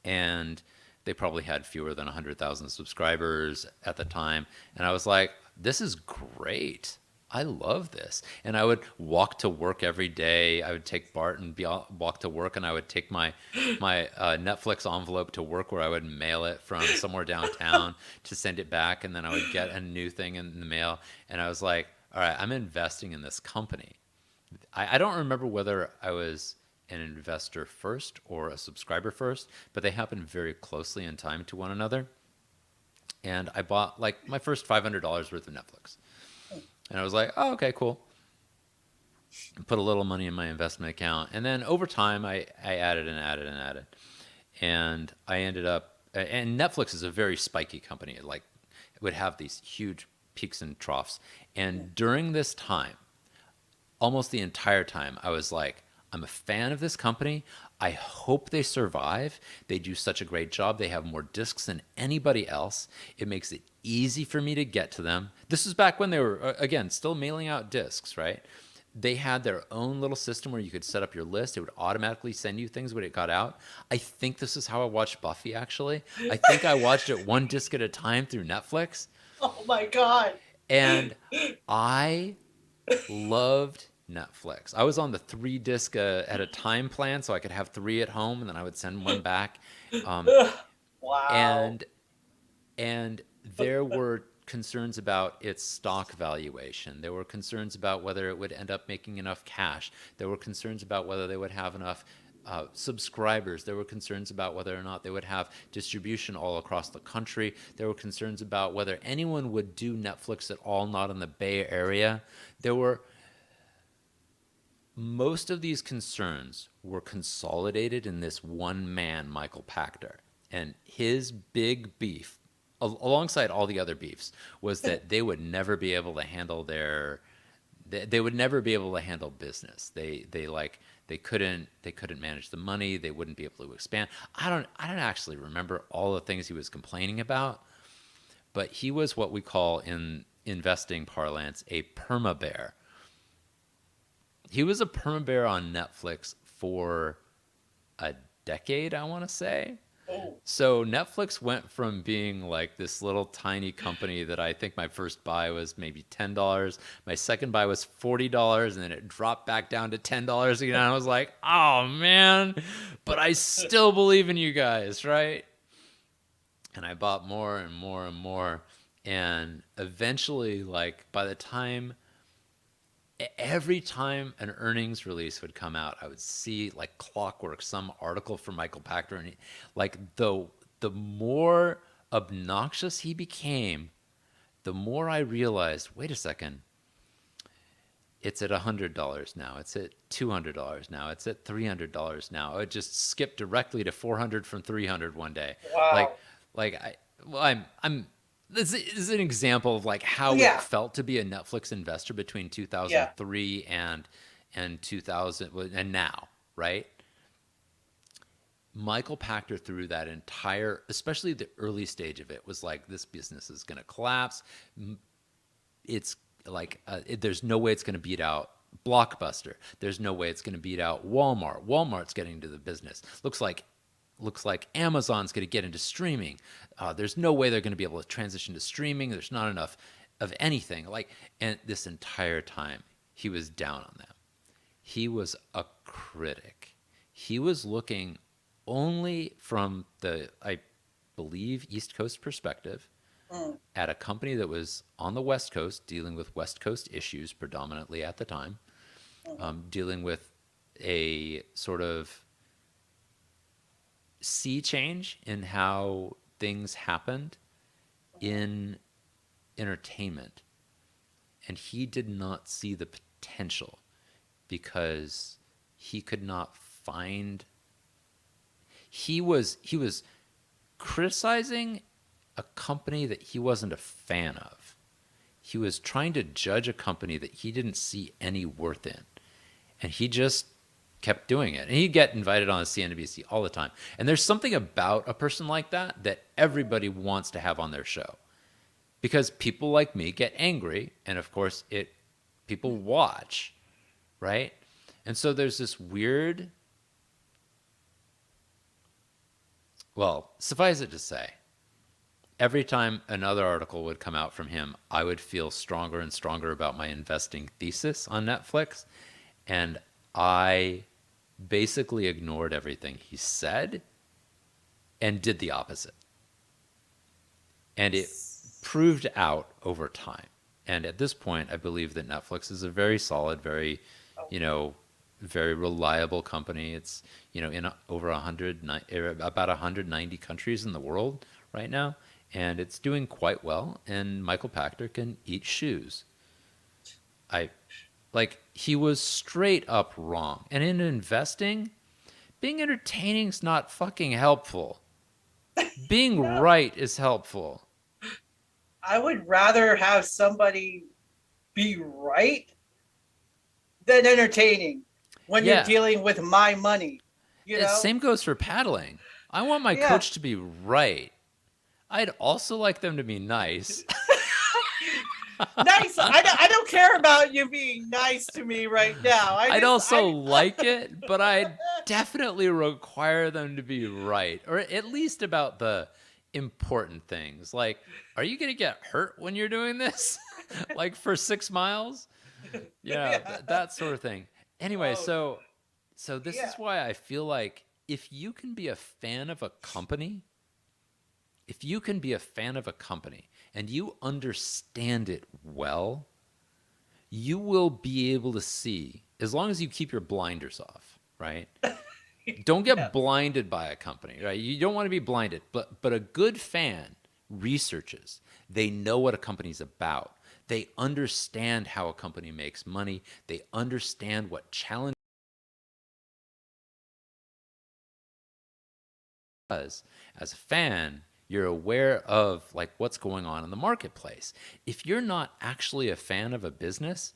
And they probably had fewer than 100,000 subscribers at the time. And I was like, this is great. I love this. And I would walk to work every day. I would take Bart and walk to work, and I would take my Netflix envelope to work, where I would mail it from somewhere downtown to send it back, and then I would get a new thing in the mail. And I was like, all right, I'm investing in this company. I don't remember whether I was an investor first or a subscriber first, but they happened very closely in time to one another. And I bought like my first $500 worth of Netflix. And I was like, oh, okay, cool. Put a little money in my investment account. And then over time, I added and added and added. And I ended up, and Netflix is a very spiky company. It would have these huge peaks and troughs. And during this time, almost the entire time, I was like, I'm a fan of this company. I hope they survive. They do such a great job. They have more discs than anybody else. It makes it easy for me to get to them. This is back when they were, again, still mailing out discs, right? They had their own little system where you could set up your list. It would automatically send you things when it got out. I think this is how I watched Buffy, actually. I think I watched it one disc at a time through Netflix. Oh my God. And I loved Netflix. I was on the 3 disc at a time plan, so I could have 3 at home, and then I would send one back. Um, Wow. and and there were concerns about its stock valuation. There were concerns about whether it would end up making enough cash. There were concerns about whether they would have enough subscribers. There were concerns about whether or not they would have distribution all across the country. There were concerns about whether anyone would do Netflix at all, not in the Bay Area. There were Most of these concerns were consolidated in this one man, Michael Pachter. And his big beef, alongside all the other beefs, was that they would never be able to handle they would never be able to handle business. They couldn't manage the money. They wouldn't be able to expand. I don't actually remember all the things he was complaining about, but he was what we call in investing parlance a perma bear. He was a perma bear on Netflix for a decade, I want to say. Oh, So Netflix went from being like this little tiny company that I think my first buy was maybe $10. My second buy was $40, and then it dropped back down to $10 again. I was like, oh man, but I still believe in you guys, right? And I bought more and more and more. And eventually, like by the time every time an earnings release would come out, I would see like clockwork some article from Michael Pachter, and the more obnoxious he became, the more I realized, wait a second, it's at $100 now, it's at $200 now, it's at $300 now. It just skipped directly to 400 from 300 one day. Like wow. like I well, I'm this is an example of like how it Yeah. felt to be a Netflix investor between Yeah. 2003 and 2000 and now, right? Michael Pachter through that entire, especially the early stage of it, was like, this business is going to collapse. It's like there's no way it's going to beat out Blockbuster. There's no way it's going to beat out Walmart. Walmart's getting into the business. Looks like Amazon's going to get into streaming. There's no way they're going to be able to transition to streaming. There's not enough of anything. And this entire time, he was down on them. He was a critic. He was looking only from the, I believe, East Coast perspective Mm, at a company that was on the West Coast, dealing with West Coast issues predominantly at the time, mhm, dealing with a sort of sea change in how things happened mhm. in entertainment. And he did not see the potential because he could not find he was criticizing a company that he wasn't a fan of. He was trying to judge a company that he didn't see any worth in. And he just kept doing it. And he'd get invited on CNBC all the time. And there's something about a person like that that everybody wants to have on their show. Because people like me get angry, and of course it people watch, right? And so there's this weird, well, suffice it to say, every time another article would come out from him, I would feel stronger and stronger about my investing thesis on Netflix. And I basically ignored everything he said and did the opposite. And it proved out over time. And at this point, I believe that Netflix is a very solid, very, Oh, you know, very reliable company. It's, in over about 190 countries in the world right now, and it's doing quite well. And Michael Pachter can eat shoes. I he was straight up wrong. And in investing, being entertaining is not fucking helpful. Being no, right is helpful. I would rather have somebody be right than entertaining when you're Yeah, dealing with my money, you know? same goes for paddling. I want my Yeah. coach to be right. I'd also like them to be nice. Nice. I don't care about you being nice to me right now. I'd also I like it, but I'd definitely require them to be right, or at least about the important things. Like, are you going to get hurt when you're doing this? Like for 6 miles? Yeah, yeah. that sort of thing. Anyway, Oh, so this yeah. is why I feel like if you can be a fan of a company, if you can be a fan of a company and you understand it well, you will be able to see, as long as you keep your blinders off, right? Don't Yeah. get blinded by a company, right? You don't want to be blinded, but a good fan researches. They know what a company's about. They understand how a company makes money. They understand what challenges does. As a fan, you're aware of like what's going on in the marketplace. If you're not actually a fan of a business,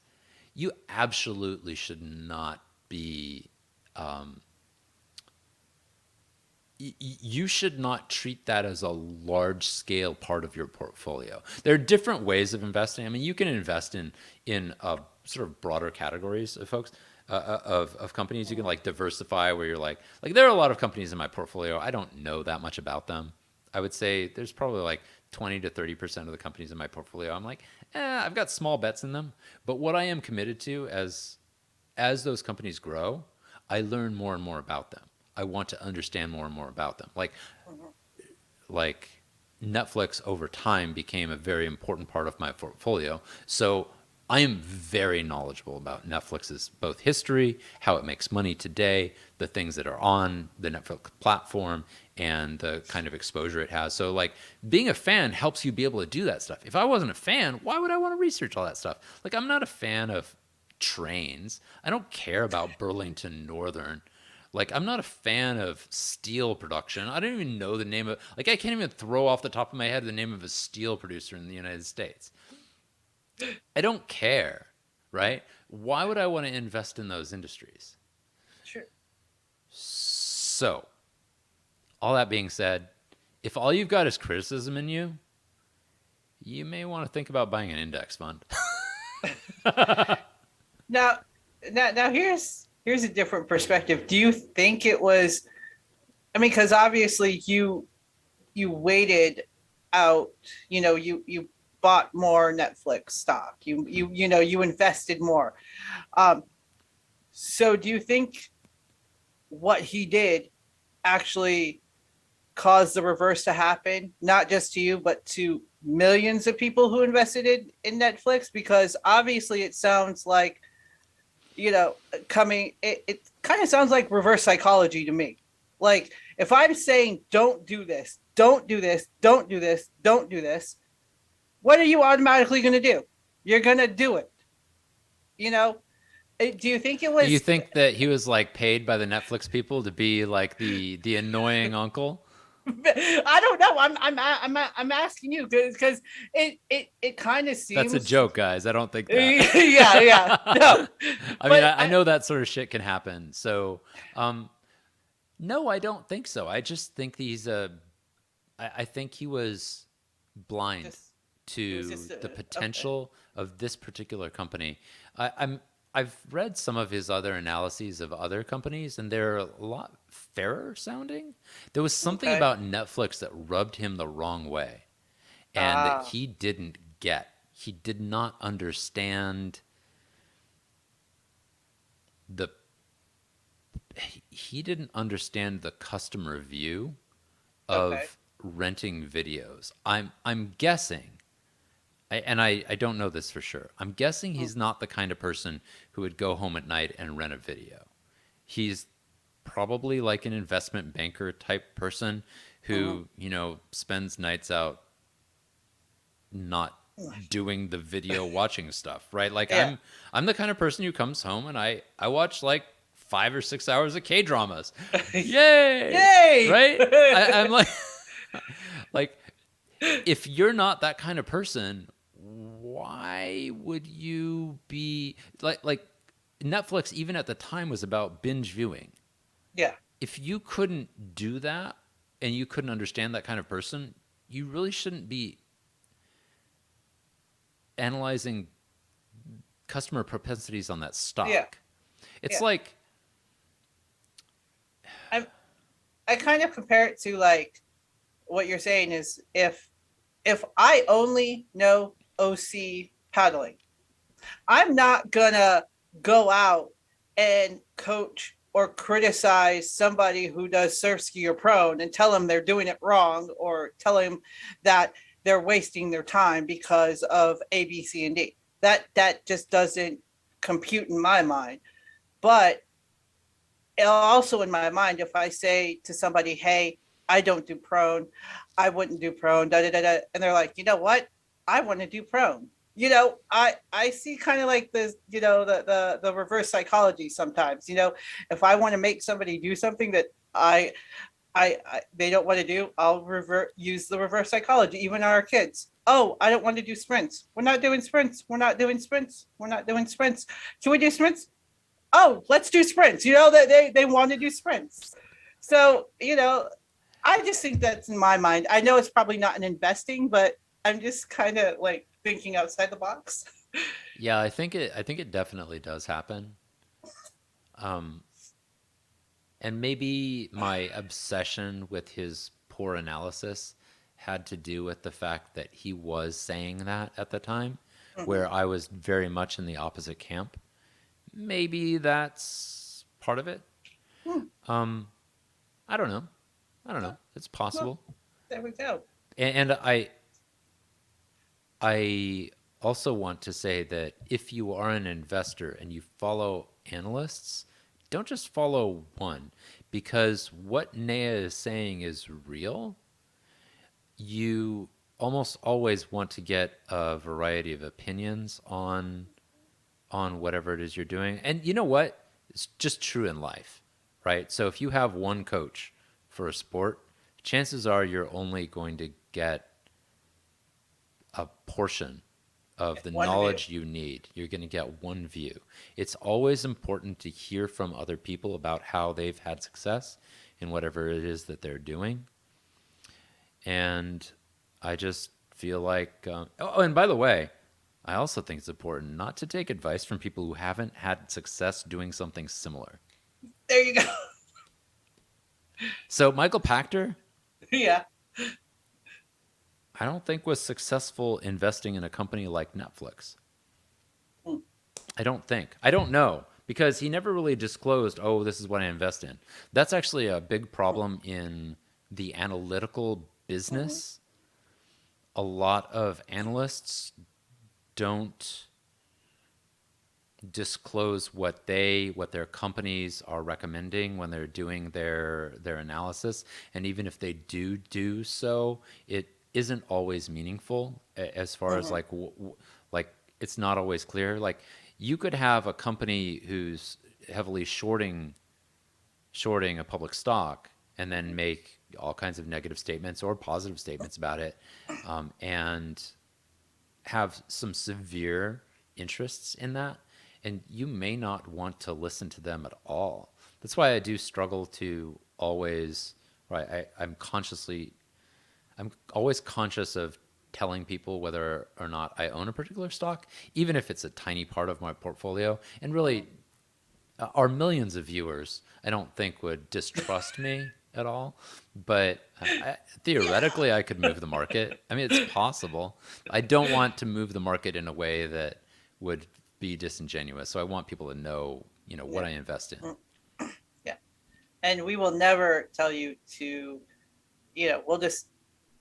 you absolutely should not be you should not treat that as a large scale part of your portfolio. There are different ways of investing. I mean, you can invest in sort of broader categories of folks of companies. You can like diversify where you're like there are a lot of companies in my portfolio. I don't know that much about them. I would say there's probably like 20 to 30% of the companies in my portfolio. I'm like, I've got small bets in them. But what I am committed to as those companies grow, I learn more and more about them. I want to understand more and more about them. Mhm. Like Netflix over time became a very important part of my portfolio. So I am very knowledgeable about Netflix's both history, how it makes money today, the things that are on the Netflix platform, and the kind of exposure it has. So like being a fan helps you be able to do that stuff. If I wasn't a fan, why would I want to research all that stuff? Like I'm not a fan of trains. I don't care about Burlington Northern. Like I'm not a fan of steel production. I don't even know the name of like I can't even throw off the top of my head the name of a steel producer in the United States. I don't care, right? Why would I want to invest in those industries? Sure. So, all that being said, if all you've got is criticism in you, you may want to think about buying an index fund. Now, now here's a different perspective. Do you think it was? I mean, because obviously you waited out. You bought more Netflix stock. You invested more. Um, so do you think what he did actually caused the reverse to happen, not just to you, but to millions of people who invested in Netflix? Because obviously it sounds like, you know, it kind of sounds like reverse psychology to me. Like if I'm saying, don't do this, don't do this, don't do this, don't do this, what are you automatically going to do? You're going to do it. You know, do you think it Do you was think that he was like paid by the Netflix people to be like the annoying uncle? I don't know. I'm asking you because it kind of That's a seems. joke, guys. I don't think that. Yeah, yeah. No, I mean, but I know that sort of shit can happen. So, no, I don't think so. I just think I think he was blind just it was to just the okay. potential of this particular company. I've read some of his other analyses of other companies, and they're a lot fairer sounding. There was something Okay. about Netflix that rubbed him the wrong way. and that Ah, he did not understand the he didn't understand the customer view okay. of renting videos. I'm guessing, I don't know this for sure. I'm guessing Mm, he's not the kind of person who would go home at night and rent a video. He's probably like an investment banker type person mhm. who, spends nights out not doing the video watching stuff, right? Like Yeah. I'm the kind of person who comes home and I watch like 5 or 6 hours of K dramas. Yay! Yay! Right? I'm like like if you're not that kind of person, why would you be like Netflix even at the time was about binge viewing. Yeah. If you couldn't do that and you couldn't understand that kind of person, you really shouldn't be analyzing customer propensities on that Yeah. stock. It's Yeah. like, I I kind of compare it to like what you're saying is if I only know OC paddling, I'm not gonna go out and coach or criticize somebody who does surf ski or prone and tell them they're doing it wrong or tell them that they're wasting their time because of A, B, C, and D. That just doesn't compute in my mind. But also in my mind, if I say to somebody, "Hey, I don't do prone, I wouldn't do prone," da da da, da, and they're like, "You know what? I want to do prone." I see kind of like this, the reverse psychology sometimes. If I want to make somebody do something that I they don't want to do, I'll use the reverse psychology. Even our kids. Oh, I don't want to do sprints. We're not doing sprints. We're not doing sprints. We're not doing sprints. Can we do sprints? Oh, let's do sprints. That they want to do sprints. So, I just think that's in my mind. I know it's probably not an investing, but I'm just kind of like thinking outside the box. yeah, I think it definitely does happen. Um, and maybe my obsession with his poor analysis had to do with the fact that he was saying that at the time, Mhm. where I was very much in the opposite camp. Maybe that's part of it. Hmm. Um, I don't know. I don't know. Well, It's well, possible. there we go. And I also want to say that if you are an investor and you follow analysts, don't just follow one, because what Nea is saying is real. You almost always want to get a variety of opinions on whatever it is you're doing. And you know what? It's just true in life, right? So if you have one coach for a sport, chances are you're only going to get a portion of the One view. knowledge you need. You're going to get one view. It's always important to hear from other people about how they've had success in whatever it is that they're doing. And I just feel like, oh, and by the way, I also think it's important not to take advice from people who haven't had success doing something similar. There you go. So Michael Pachter, Yeah. I don't think was successful investing in a company like Netflix. Hmm. I don't think. I don't know because he never really disclosed, oh, this is what I invest in. That's actually a big problem in the analytical Mhm. business. A lot of analysts don't disclose what their companies are recommending when they're doing their analysis, and even if they do so, it isn't always meaningful as far as Mhm. like it's not always clear. Like you could have a company who's heavily shorting a public stock and then make all kinds of negative statements or positive statements about it, and have some severe interests in that, and you may not want to listen to them at all. That's why I do struggle to always, right? I'm always conscious of telling people whether or not I own a particular stock, even if it's a tiny part of my portfolio. And Mhm. really, our millions of viewers, I don't think would distrust me at all. But theoretically, I could move the market. I mean, it's possible. I don't want to move the market in a way that would be disingenuous. So I want people to know, what Yeah. I invest in. Mm, yeah. And we will never tell you to,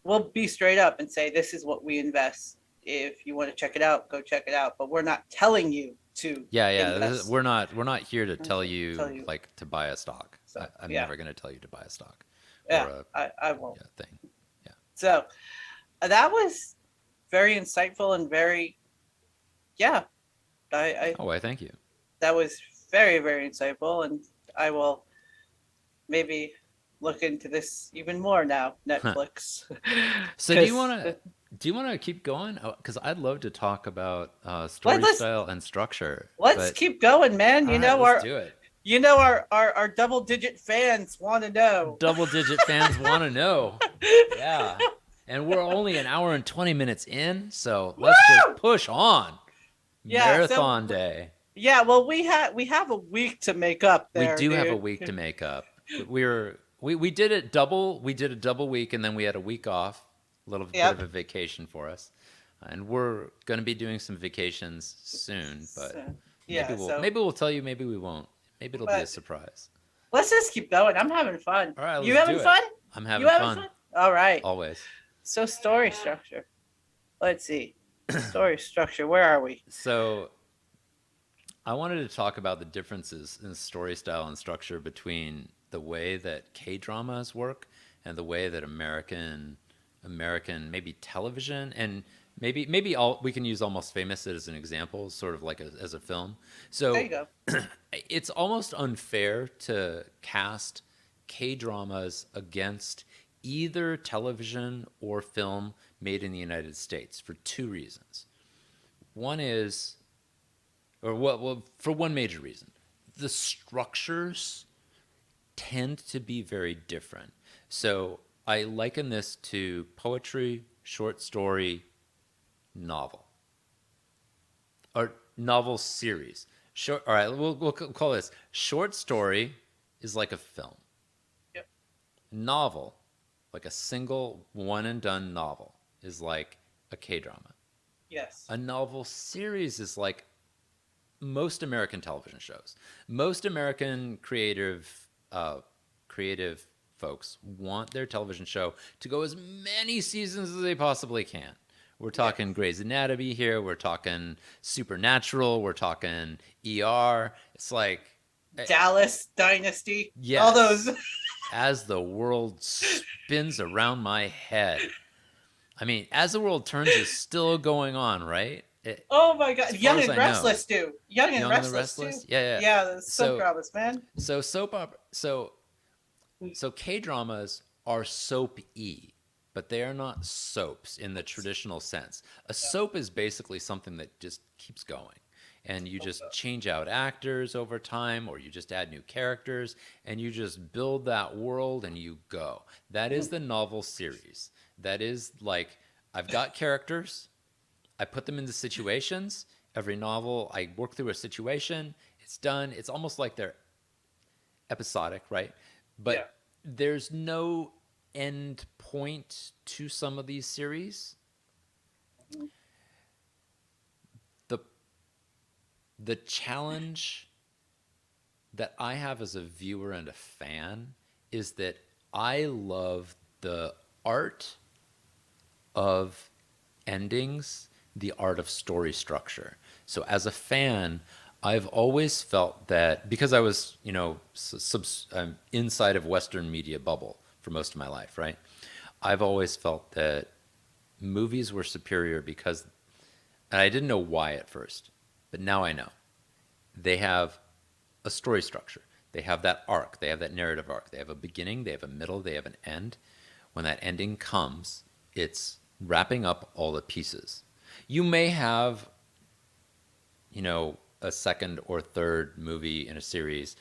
we'll be straight up and say, this is what we invest. If you want to check it out, go check it out. But we're not telling you to Yeah, yeah. invest. We're not here to tell Okay. Tell you you. like to buy a stock. So, I'm yeah. never going to tell you to buy a stock or Yeah. a I won't. yeah, thing. Yeah. So that was very insightful and very, yeah, I Oh, I thank you. that was very, very insightful. And I will maybe look into this even more now, Netflix. So Because do you want to keep going? Because I'd love to talk about let, story let's style and structure. let's But keep going, man. all right, let's do it. Our double digit fans want to know. Double digit fans want to know. Yeah. And we're only an hour and 20 minutes in, so let's just Woo! push on. Yeah, so Marathon day. yeah, well we have a week to make up We there, do have a dude. week to make up. We did it double. We did a double week, and then we had a week off, a little bit of Yep. a vacation for us, and we're going to be doing some vacations soon. But So, maybe yeah, we'll so maybe we'll tell you. Maybe we won't. Maybe it'll be a but surprise. let's just keep going. I'm having fun. All right, You let's having do it. fun? I'm You having having fun fun? All right. always. So story structure. Let's see. Story structure. Where are we? So I wanted to talk about the differences in story style and structure between the way that K dramas work and the way that American maybe television and maybe all we can use Almost Famous as an example, sort of like as a film. There you So go. it's almost unfair to cast K dramas against either television or film made in the United States for two reasons. One is well, for one major reason, the structures tend to be very different. So I liken this to poetry, short story, novel, or novel series. Short. All right, we'll call this short story is like a film. Yep. Novel, like a single one and done novel, is like a K drama. Yes. A novel series is like most American television shows. Most American creative folks want their television show to go as many seasons as they possibly can. We're Yes. talking Grey's Anatomy here. We're talking Supernatural. We're talking ER. It's like, Dallas Dynasty. All those. yes, as the world spins around my head. I mean, As the World Turns is still going on, right? Oh my god. As far Young as and I know. Restless too. Young and Young and the Restless too. Restless? Yeah, yeah. Yeah, the soap So dramas, man. so soap opera so K dramas are soap y, but they are not soaps in the traditional sense. A soap is basically something that just keeps going. And you just change out actors over time, or you just add new characters, and you just build that world and you go. That is the novel series. That is like, I've got characters, I put them into situations. Every novel, I work through a situation, it's done. It's almost like they're episodic, right? Yeah. But there's no end point to some of these series. The the challenge that I have as a viewer and a fan is that I love the art of endings, the art of story structure. So as a fan, I've always felt that because I was, inside of Western media bubble for most of my life, right? I've always felt that movies were superior because, and I didn't know why at first, but now I know. They have a story structure. They have that arc. They have that narrative arc. They have a beginning, they have a middle, they have an end. When that ending comes, it's wrapping up all the pieces. You may have, a second or third movie in a series,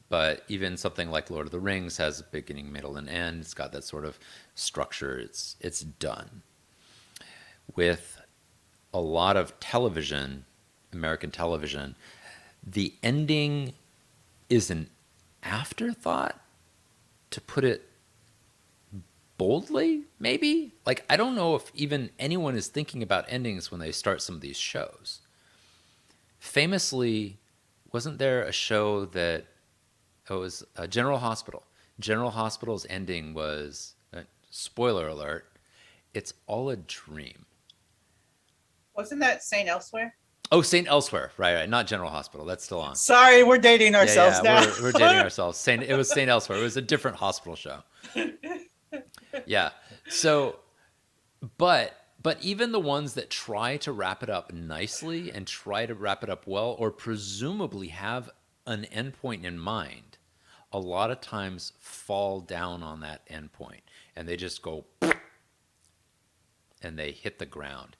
but even something like Lord of the Rings has a beginning, middle, and end. It's got that sort of structure. It's done. With a lot of television, American television, the ending is an afterthought, to put it boldly, maybe. Like, I don't know if even anyone is thinking about endings when they start some of these shows. Famously, wasn't there a show that it was General Hospital? General Hospital's ending was, spoiler alert, it's all a dream. Wasn't that Saint Elsewhere? Oh, Saint Elsewhere, right, right, not General Hospital. That's still on. Sorry, we're dating Yeah, ourselves yeah, now. we're dating ourselves. Saint, it was Saint Elsewhere. It was a different hospital show. Yeah. So, but even the ones that try to wrap it up nicely and try to wrap it up well, or presumably have an endpoint in mind, a lot of times fall down on that endpoint, and they just go and they hit the ground.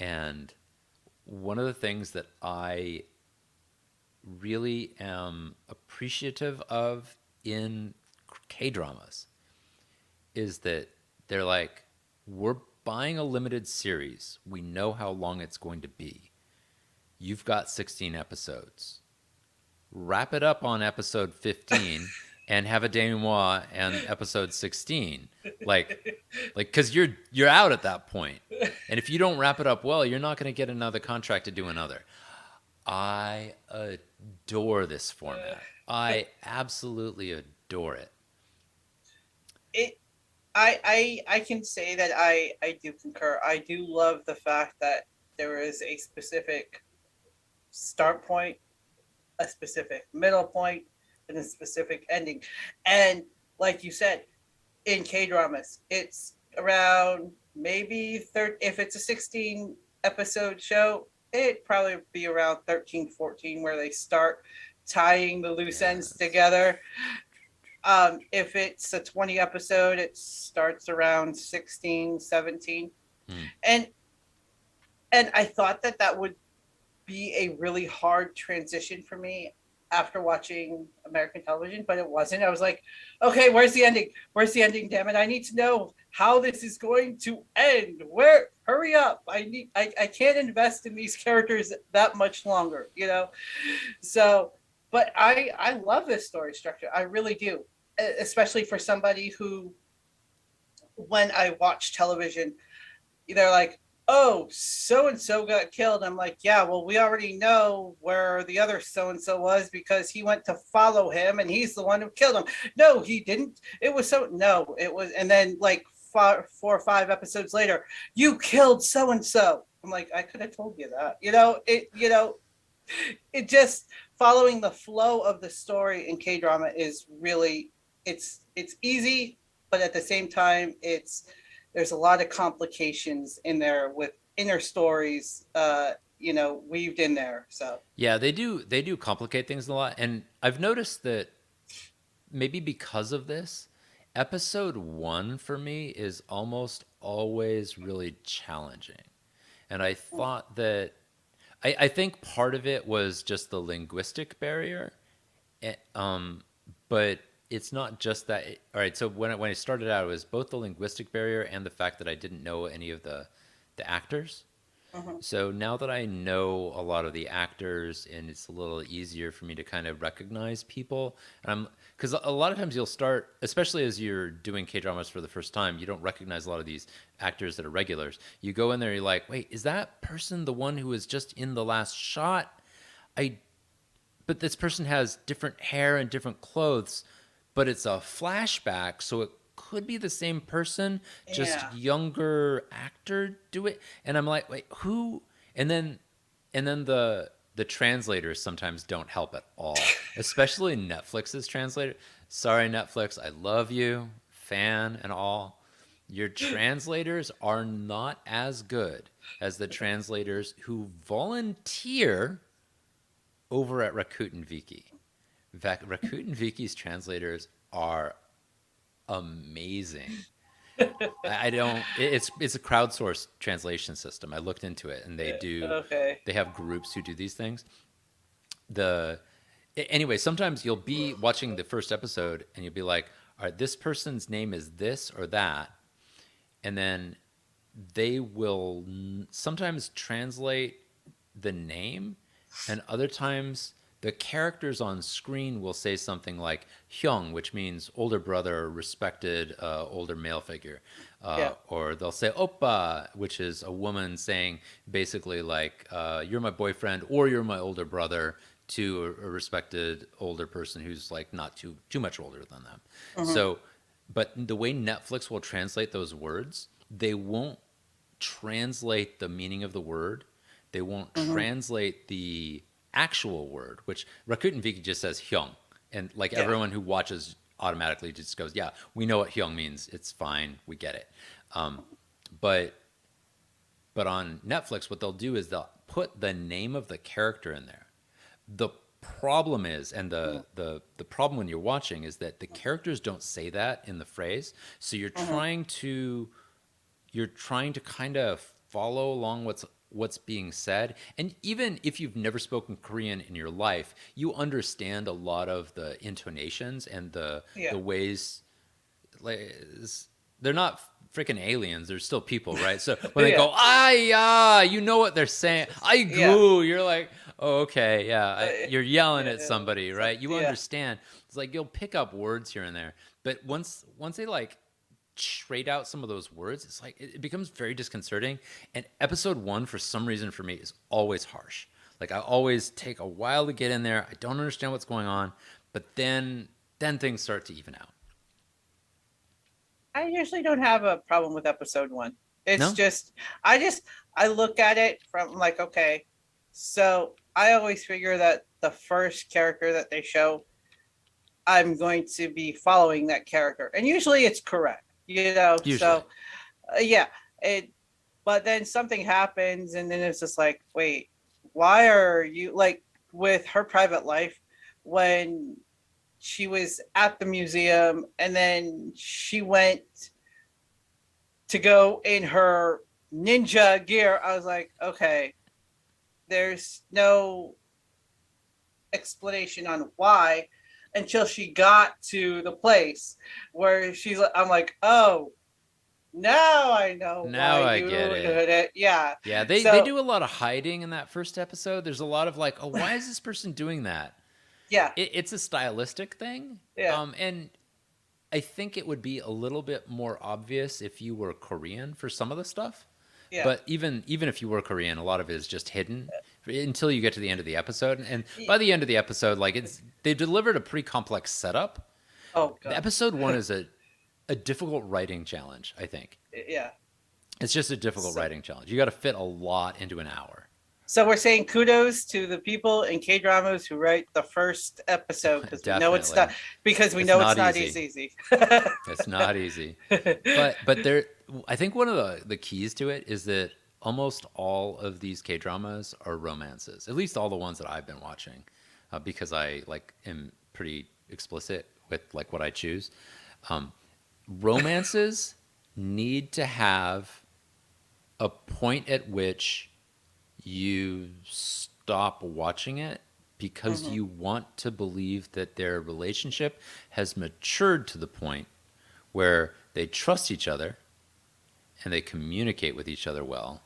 And one of the things that I really am appreciative of in K dramas is that they're like, we're buying a limited series. We know how long it's going to be. You've got 16 episodes. Wrap it up on episode 15 and have a denouement on episode 16. Because you're out at that point. And if you don't wrap it up well, you're not going to get another contract to do another. I adore this format. I absolutely adore it. It I can say that I do concur. I do love the fact that there is a specific start point, a specific middle point, and a specific ending. And like you said, in K dramas, it's around maybe 30, if it's a 16 episode show, it'd probably be around 13, 14 where they start tying the loose ends Yes. together. If it's a 20 episode, it starts around 16, 17. Mm. And and I thought that that would be a really hard transition for me after watching American television, but it wasn't. I was like, okay, where's the ending? Where's the ending? Damn it. I need to know how this is going to end. Where hurry up. I can't invest in these characters that much longer, you know? So but I love this story structure. I really do. Especially for somebody who when I watch television, they're like, oh, so and so got killed. I'm like, yeah, well, we already know where the other so and so was because he went to follow him and he's the one who killed him. No, he didn't. It was so, no, it was, and then like 4 or 5 episodes later, you killed so and so. I'm like, I could have told you that. It just following the flow of the story in K drama is really it's easy, but at the same time, there's a lot of complications in there with inner stories, weaved in there. So Yeah, they do complicate things a lot, and I've noticed that maybe because of this, episode 1 for me is almost always really challenging. And I thought that I think part of it was just the linguistic barrier. But it's not just that. All right, so when I started out, it was both the linguistic barrier and the fact that I didn't know any of the actors. mhm. So now that I know a lot of the actors, and it's a little easier for me to kind of recognize people, and I'm because a lot of times you'll start, especially as you're doing K dramas for the first time, you don't recognize a lot of these actors that are regulars. You go in there, you're like, wait, is that person the one who was just in the last shot? I but this person has different hair and different clothes, but it's a flashback, so it could be the same person, just Yeah. younger actor do it. And I'm like, wait, who? And then the translators sometimes don't help at all, especially Netflix's translator. Sorry, Netflix, I love you, fan and all. Your translators are not as good as the translators who volunteer over at Rakuten Viki. In fact, Rakuten Viki's translators are amazing. I don't. It's a crowdsourced translation system. I looked into it, and Okay. they have groups who do these things. The Anyway, sometimes you'll be watching the first episode, and you'll be like, "All right, this person's name is this or that," and then they will sometimes translate the name, and other times the characters on screen will say something like hyung, which means older brother or respected older male figure. Yeah. Or they'll say oppa, which is a woman saying basically like, you're my boyfriend or you're my older brother to a respected older person who's like not too much older than them. Hmm. So, but the way Netflix will translate those words, they won't translate the meaning of the word. They won't Hmm. translate the actual word, which Rakuten Viki just says hyung. And like Yeah. everyone who watches automatically just goes, yeah, we know what hyung means. It's fine. We get it. Um, but but on Netflix, what they'll do is they'll put the name of the character in there. The problem is, and the problem when you're watching is that the characters don't say that in the phrase. So Hmm. you're trying to kind of follow along what's being said, and even if you've never spoken Korean in your life, you understand a lot of the intonations and Yeah. the ways, like, they're not freaking aliens, they're still people, right? So when they Yeah. go ah, you know what they're saying, I Yeah. goo, you're like, oh, okay, yeah, you're yelling Yeah. at somebody, So, right? You yeah. understand. It's like you'll pick up words here and there, but once they like trade out some of those words, it's like it becomes very disconcerting. And episode one, for some reason, for me, is always harsh. Like I always take a while to get in there. I don't understand what's going on, but then things start to even out. I usually don't have a problem with episode one. It's No, just, I just, I look at it from like, okay, so I always figure that the first character that they show, I'm going to be following that character. And usually it's correct, you know? usually. So, yeah. It, but then something happens, and then it's just like, wait, why are you like with her private life when she was at the museum and then she went to go in her ninja gear? I was like, okay, there's no explanation on why until she got to the place where she's like, I'm like, oh, now I know why Now I get you it. did it. Yeah. Yeah, they So, do a lot of hiding in that first episode. There's a lot of like, oh, why is this person doing that? yeah, It's a stylistic thing, yeah, and I think it would be a little bit more obvious if you were Korean for some of the stuff. yeah. But even if you were Korean, a lot of it is just hidden until you get to the end of the episode. And by the end of the episode, like they delivered a pretty complex setup. Oh, The God. episode one is a difficult writing challenge, I think. Yeah. It's just a difficult So, writing challenge. You got to fit a lot into an hour. so we're saying kudos to the people in K dramas who write the first episode because we know it's not Definitely. because we It's know it's not not easy. as easy. It's not easy. But there, I think one of the keys to it is that almost all of these K dramas are romances. At least all the ones that I've been watching, because I like am pretty explicit with like what I choose. Um, Romances need to have a point at which you stop watching it because Hmm. you want to believe that their relationship has matured to the point where they trust each other and they communicate with each other well.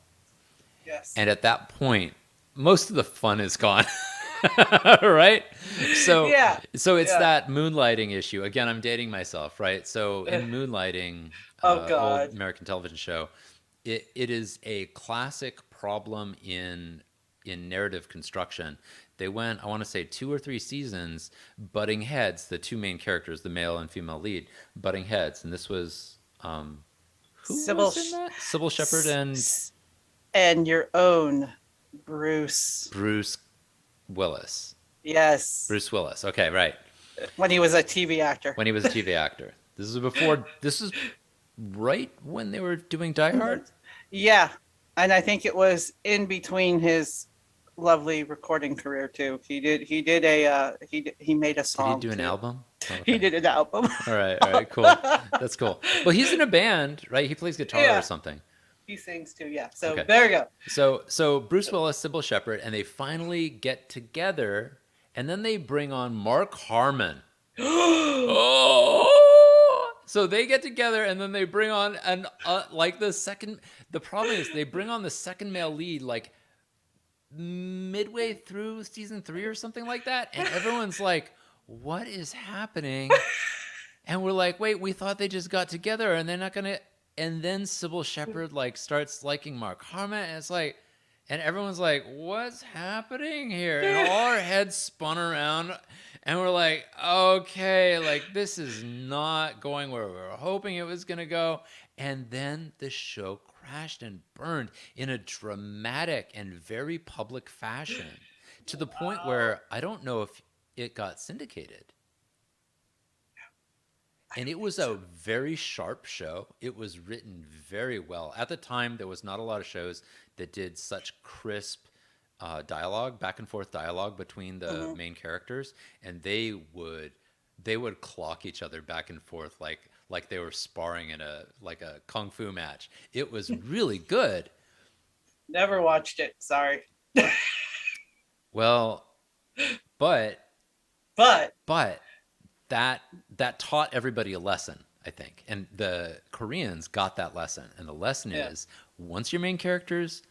Yes. And at that point, most of the fun is gone. Right? So Yeah. so it's Yeah. that moonlighting issue. Again, I'm dating myself, right? So in moonlighting, Oh, old God. American television show, it is a classic problem in narrative construction. They went, I want to say, 2 or 3 seasons butting heads, the two main characters, the male and female lead, butting heads. And this was who Sybil was in that? Sybil Shepherd and and your own Bruce. Bruce Willis. Yes. Bruce Willis. Okay, right. When he was a TV actor. When he was a TV actor. This is before. This is right when they were doing Die Hard. Yeah. And I think it was in between his lovely recording career too. He did he made a Did he song do an too. album? Oh, He okay. did an album. All right, cool. That's cool. Well, he's in a band, right? He plays guitar or Yeah. something. He sings too. Yeah. So Okay. there you go. So Bruce Willis, Sybil Shepherd, and they finally get together, and then they bring on Mark Harmon. Oh, so they get together, and then they bring on like the second. The problem is they bring on the second male lead like midway through season 3 or something like that, and everyone's like, what is happening? And we're like, wait, we thought they just got together and they're not gonna. And then Sybil Shepherd like starts liking Mark Harmon, and it's like, and everyone's like, what's happening here? And all our heads spun around, and we're like, okay, like this is not going where we were hoping it was gonna go. And then the show crashed and burned in a dramatic and very public fashion, to the point Wow. where I don't know if it got syndicated. I And don't it think was so. a very sharp show. It was written very well. At the time, there was not a lot of shows that did such crisp dialogue, back and forth dialogue between the Hmm. main characters, and they would clock each other back and forth like they were sparring in a kung fu match. It was really good. Never watched it. Sorry. Well, but But but that taught everybody a lesson, I think, and the Koreans got that lesson, and the lesson yeah, is, once your main characters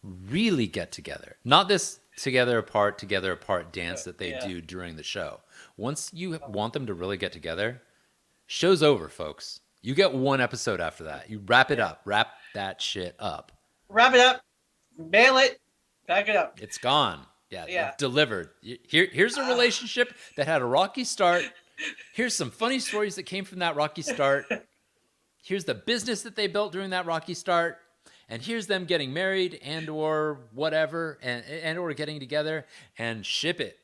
really get together, not this together apart dance that they yeah. do during the show. Once you want them to really get together, show's over, folks. You get one episode after that. You wrap it Yeah. up, wrap that shit up. Wrap it up. Mail it. Pack it up. It's gone. Yeah, Yeah. delivered. Here's a Uh, relationship that had a rocky start. Here's some funny stories that came from that rocky start. Here's the business that they built during that rocky start, and here's them getting married and or whatever, and or getting together, and ship it.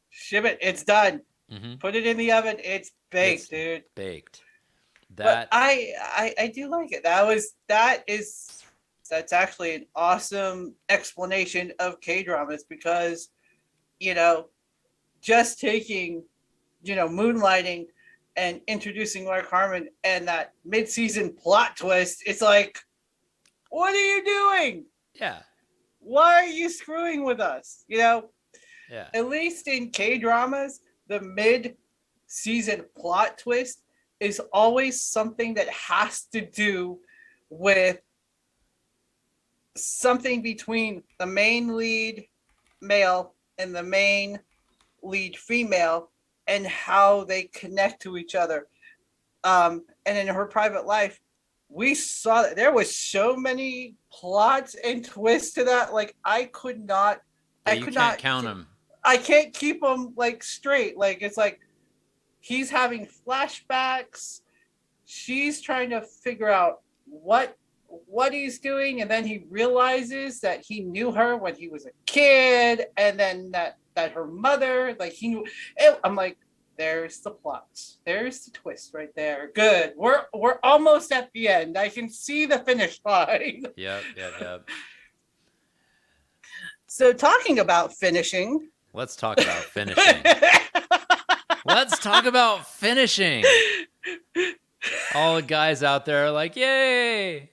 Ship it. It's done. Mm-hmm. Put it in the oven. It's baked, It's dude. baked. But That I do like it. That's actually an awesome explanation of K dramas because you know just taking moonlighting and introducing Mark Harmon and that mid-season plot twist. It's like, what are you doing? yeah, Why are you screwing with us? yeah. At least in K dramas, the mid-season plot twist is always something that has to do with something between the main lead male and the main lead female and how they connect to each other. And in her private life, we saw that there was so many plots and twists to that. Like Yeah, I you could can't not, count them. I can't keep them like straight. Like it's like he's having flashbacks. She's trying to figure out what he's doing, and then he realizes that he knew her when he was a kid, and then that her mother, like he knew. I'm like, there's the plots. There's the twist right there. Good. We're almost at the end. I can see the finish line. Yep, yep, yep. So talking about finishing. Let's talk about finishing. Let's talk about finishing. All the guys out there are like, yay!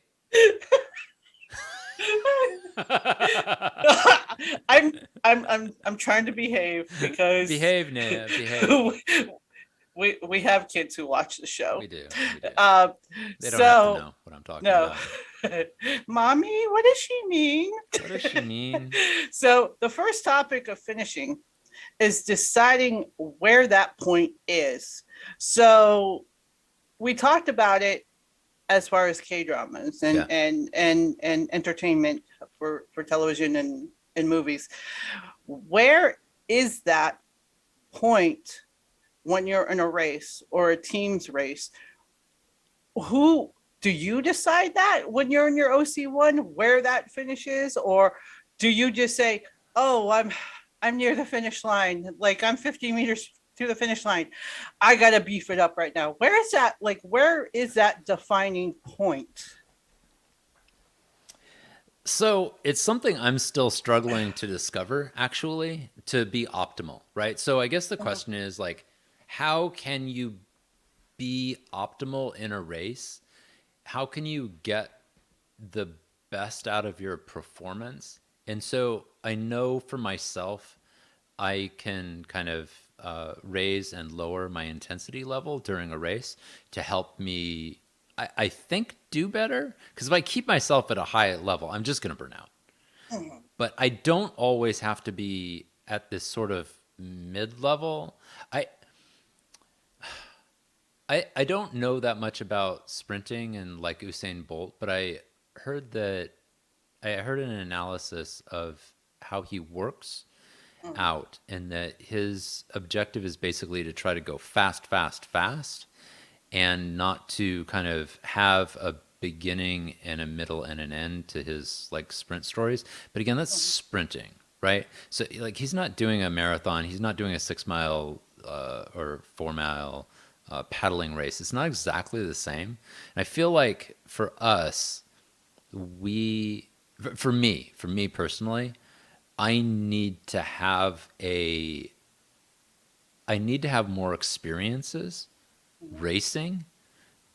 I'm I'm trying to behave because Behave, Naya, behave. we have kids who watch the show. We do, we do. Um, They don't have to so know what I'm talking no, about. mommy, what does she mean? What does she mean? So the first topic of finishing is deciding where that point is. So we talked about it as far as K dramas and, Yeah. and entertainment for television and movies. Where is that point when you're in a race or a team's race? Who do you decide that when you're in your OC1 where that finishes, or do you just say, "Oh, I'm near the finish line. Like I'm 50 meters to the finish line. I gotta beef it up right now." Where is that? Like, where is that defining point? So it's something I'm still struggling to discover, actually, to be optimal, right? So I guess the Uh-huh. question is like, how can you be optimal in a race? How can you get the best out of your performance? And so I know for myself, I can kind of raise and lower my intensity level during a race to help me, I think, do better. Because if I keep myself at a high level, I'm just going to burn out. but I don't always have to be at this sort of mid level. I I don't know that much about sprinting and like Usain Bolt, but heard that I heard an analysis of how he works Mhm. out, and that his objective is basically to try to go fast, fast, fast, and not to kind of have a beginning and a middle and an end to his like sprint stories. But again, that's Mhm. sprinting, right? So like he's not doing a marathon, he's not doing a 6 mile or 4 mile paddling race. It's not exactly the same. And I feel like for us, we, for me personally, I need to have a, I need to have more experiences Mhm. racing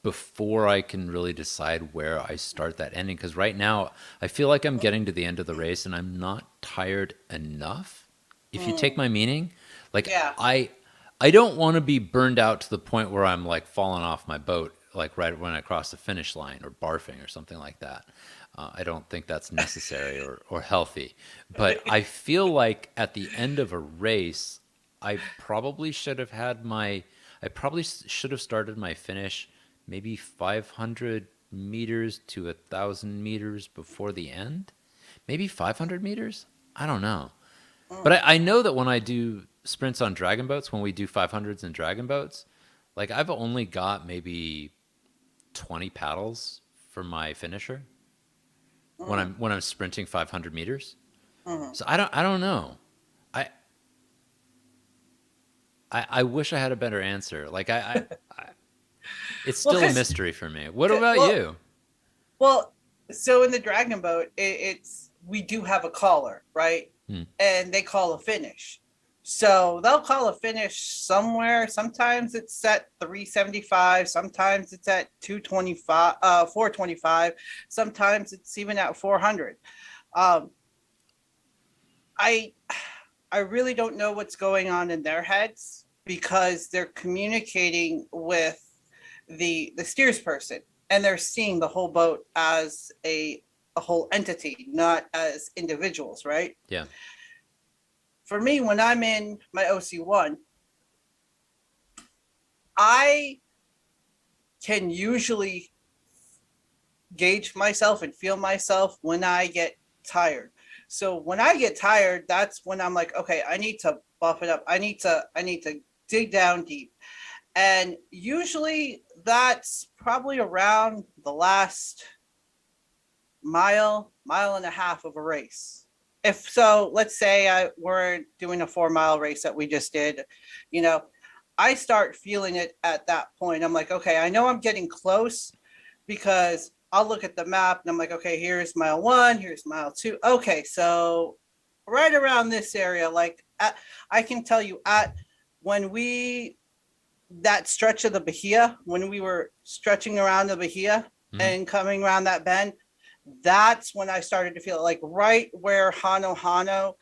before I can really decide where I start that ending. Because right now, I feel like I'm getting to the end of the race and I'm not tired enough. If you take Mm. my meaning, like Yeah. I don't want to be burned out to the point where I'm like falling off my boat, like right when I cross the finish line or barfing or something like that. I don't think that's necessary or healthy. But I feel like at the end of a race, I probably should have had my, I probably should have started my finish maybe 500 meters to 1,000 meters before the end. Maybe 500 meters? I don't know. But Mm. I know that when I do sprints on dragon boats, when we do 500s in dragon boats, like I've only got maybe 20 paddles for my finisher Mm. when I'm sprinting 500 meters. Mhm. So I don't know. I I wish I had a better answer. Like it's Well, still a mystery for me. What about well, you? well. So in the dragon boat, it's we do have a caller, right? Hmm. And they call a finish. So they'll call a finish somewhere. Sometimes it's at 375. Sometimes it's at 225, 425. Sometimes it's even at 400. Um, I I really don't know what's going on in their heads because they're communicating with the steers person and they're seeing the whole boat as a whole entity, not as individuals, right? Yeah. For me, when I'm in my OC1, I can usually gauge myself and feel myself when I get tired. So when I get tired, that's when I'm like, okay, I need to buff it up. I need to dig down deep. And usually that's probably around the last mile and a half of a race. If so, let's say we're doing a 4 mile race that we just did, you know, I start feeling it at that point. I'm like, okay, I know I'm getting close because I'll look at the map and I'm like, okay, here's mile one, here's mile two. Okay, so right around this area, I can tell you at when we that stretch of the Bahia, when we were stretching around the Bahia Hmm. and coming around that bend, that's when I started to feel it, like right where Hano Hano,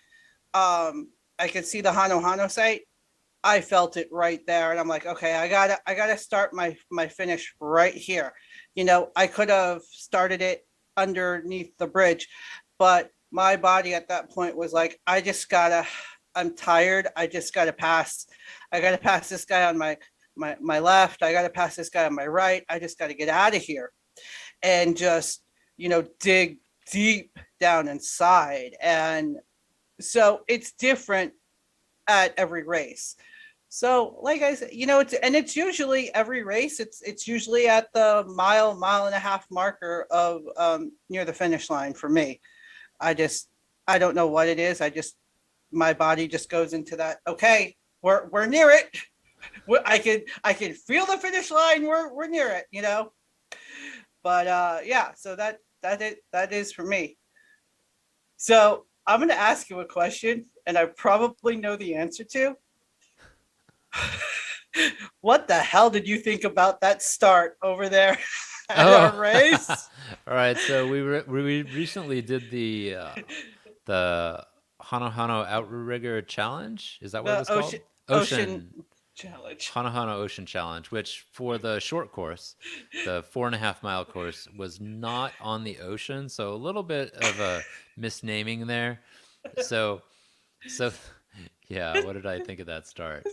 I could see the Hano Hano site. I felt it right there, and I'm like, okay, I gotta start my finish right here. You know, I could have started it underneath the bridge, but my body at that point was like, I just gotta. I'm tired. I just gotta pass. I gotta pass this guy on my left. I gotta pass this guy on my right. I just gotta get out of here and just dig deep down inside. And so it's different at every race. So, like I said, it's usually every race. It's usually at the mile and a half marker of near the finish line for me. I just I don't know what it is. My body just goes into that. Okay, we're near it. I can feel the finish line. We're near it. But yeah. So that is for me. So I'm gonna ask you a question, and I probably know the answer to. What the hell did you think about that start over there at Oh, our race? all right. So we recently did the Hano Hano Outrigger Challenge. Is that what it The was called? ocean Ocean. Challenge. Hana Ocean Challenge, which for the short course, the 4.5 mile course, was not on the ocean. So a little bit of a misnaming there. So, so yeah, what did I think of that start?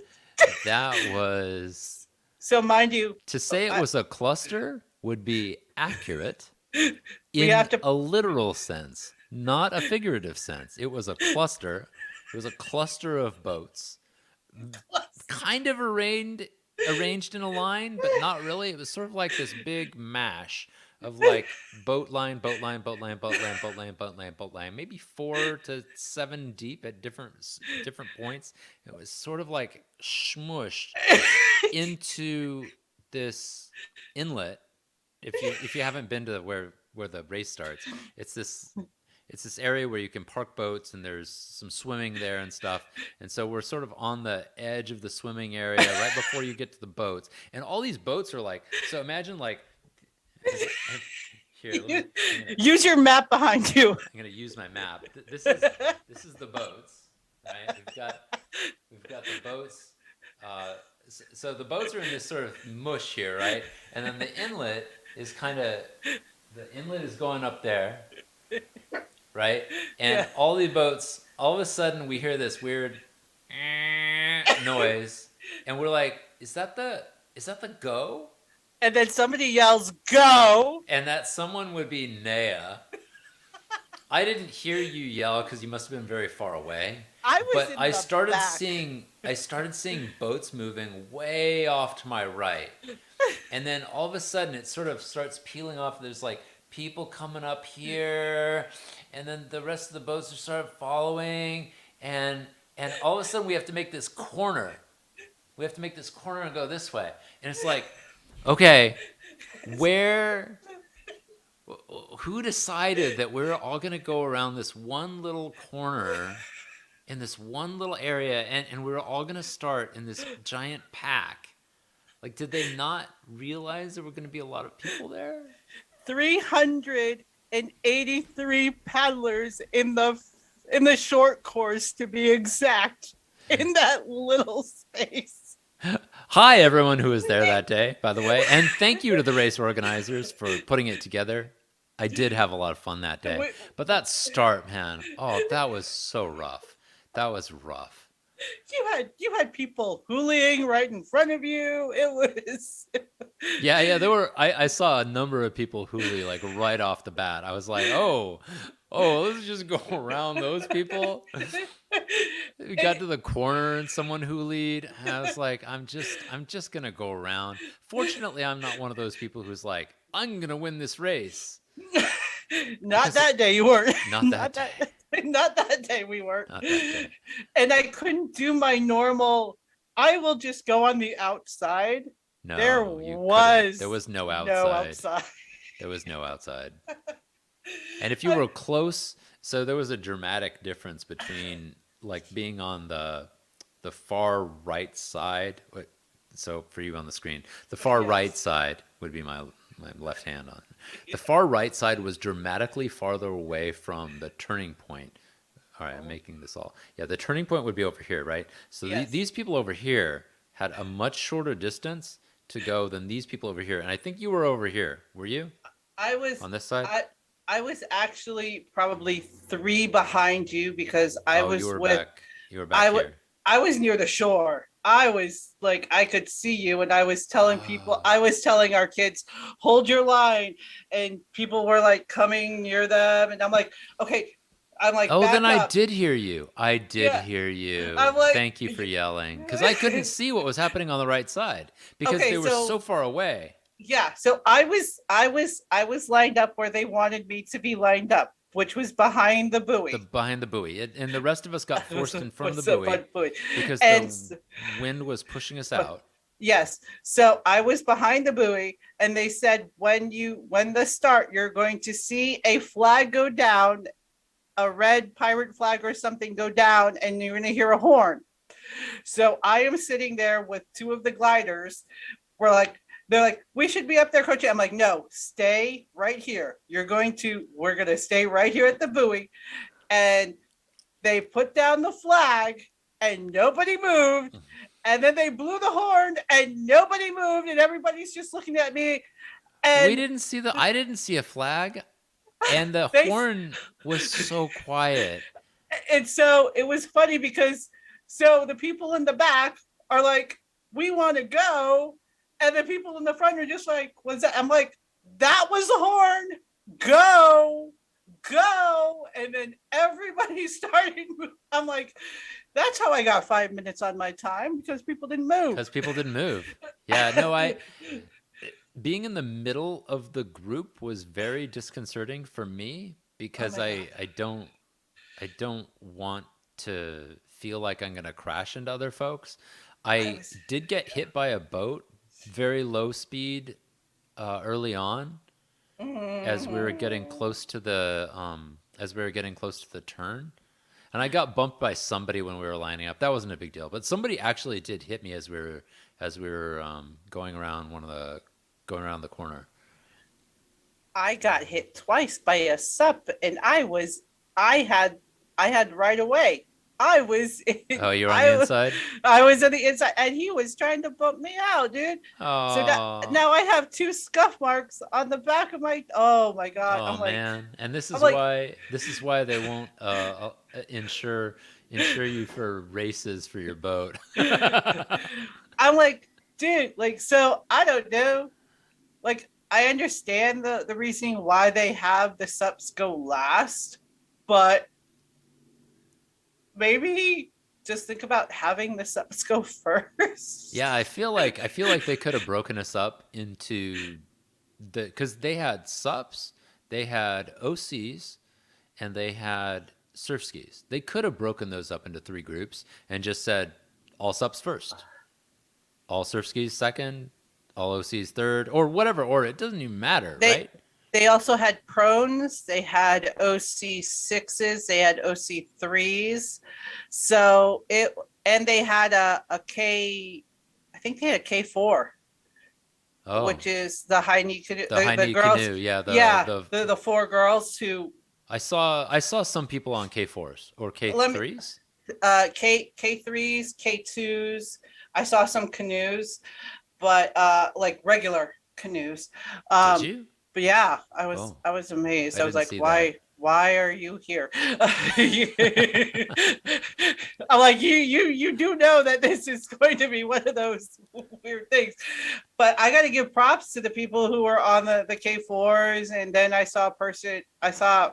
That was, So mind you, to say it I, was a cluster would be accurate we in have to a literal sense, not a figurative sense. It was a cluster. It was a cluster of boats, kind of arranged in a line, but not really. It was sort of like this big mash of like boat line, boat line, boat line, boat line, boat line, boat line, boat line, maybe 4 to 7 deep at different points. It was sort of like smushed into this inlet. If you haven't been to where the race starts, it's this it's this area where you can park boats and there's some swimming there and stuff. And so we're sort of on the edge of the swimming area right before you get to the boats. And all these boats are like, so imagine like here, let me use your map behind you. I'm gonna use my map. This is the boats, right? We've got the boats. So the boats are in this sort of mush here, right? And then the inlet is the inlet is going up there, right? And Yeah. all the boats, all of a sudden we hear this weird noise, and we're like, is that the go? And then somebody yells, "Go!" And that someone would be Naya. I didn't hear you yell because you must have been very far away. I was But in I the started back. seeing boats moving way off to my right. And then all of a sudden it sort of starts peeling off. There's like people coming up here, and then the rest of the boats are sort of following, and all of a sudden we have to make this corner. We have to make this corner and go this way. And it's like, okay, where who decided that we're all going to go around this one little corner in this one little area, and we're all going to start in this giant pack? Like, did they not realize there were going to be a lot of people there? 383 paddlers in the short course, to be exact, in that little space. Hi, everyone who was there that day, by the way. And thank you to the race organizers for putting it together. I did have a lot of fun that day. But that start, man, oh, that was so rough. That was rough. You had people hooling right in front of you. It was Yeah, there were. I saw a number of people hoolie like right off the bat. I was like, let's just go around those people. We got to the corner and someone hoolied. And I was like, I'm just gonna go around. Fortunately, I'm not one of those people who's like, I'm gonna win this race. not that day. You weren't. Not that day. Not that day. We weren't. Not that day. And I couldn't do my normal. I will just go on the outside. No, there was no outside. No outside. There was no outside. And if you were close, so there was a dramatic difference between like being on the far right side. So for you on the screen, the far right side would be my left hand on. The far right side was dramatically farther away from the turning point. All right, I'm making this all. Yeah, the turning point would be over here, right? So these people over here had a much shorter distance to go than these people over here. And I think you were over here. Were you? I was on this side. I was actually probably 3 behind you because I was you were with. Back. You were back here. I was near the shore. I was like, I could see you, and I was telling people, I was telling our kids, hold your line, and people were like coming near them, and I'm like, okay. I'm like, oh, then up. I did hear you. I did hear you. I'm like, thank you for yelling, because I couldn't see what was happening on the right side because they were so far away. Yeah, so I was lined up where they wanted me to be lined up, which was behind the buoy. Behind the buoy. And the rest of us got forced in front of the buoy because the wind was pushing us out. Yes. So I was behind the buoy, and they said, when the start, you're going to see a flag go down, a red pirate flag or something go down, and you're going to hear a horn. So I am sitting there with 2 of the gliders. They're like, we should be up there, coach. I'm like, no, stay right here. We're going to stay right here at the buoy. And they put down the flag and nobody moved. And then they blew the horn and nobody moved and everybody's just looking at me. We And didn't see the. I didn't see a flag, and the they, horn was so quiet. and so it was funny because so the people in the back are like, we want to go. And the people in the front are just like, what's that? I'm like, that was the horn. Go, go. And then everybody started. I'm like, that's how I got 5 minutes on my time because people didn't move. Because people didn't move. Yeah, no, I being in the middle of the group was very disconcerting for me Oh because my God. I don't want to feel like I'm going to crash into other folks. I I was, did get hit by a boat, very low speed, early on, as we were getting mm, close to the turn, and I got bumped by somebody when we were lining up. That wasn't a big deal, but somebody actually did hit me as we were going around the corner. I got hit twice by a sup and I had I had right away. I was in, Oh, you were on the inside. I was on the inside and he was trying to bump me out, dude. So that Oh, now I have two scuff marks on the back of my, oh my God. oh man! And this I'm is like why they won't insure you for races for your boat. I'm like, dude, like so I don't know. Like I understand the reasoning why they have the sups go last, but maybe just think about having the subs go Yeah, first. I feel like they could have broken us up into because they had sups, they had OCs, and they had surf skis. They could have broken those up into three groups and just said all sups first, all surf skis second, all OCs third, or whatever order. It doesn't even matter, they right? they also had prones, they had OC6s, they had OC3s. So it, and they had a K, I think they had a K4, Oh, which is the high knee canoe, the high the knee girls, canoe. Yeah, the yeah, the the four girls who, I saw some people on K4s or let me, K3s. K3s, K2s. I saw some canoes, but like regular canoes. Did Um, you? but yeah, Oh, I was amazed. I I was didn't like, see that. why are you here? I'm like, you do know that this is going to be one of those weird things. But I got to give props to the people who were on the K4s, and then I saw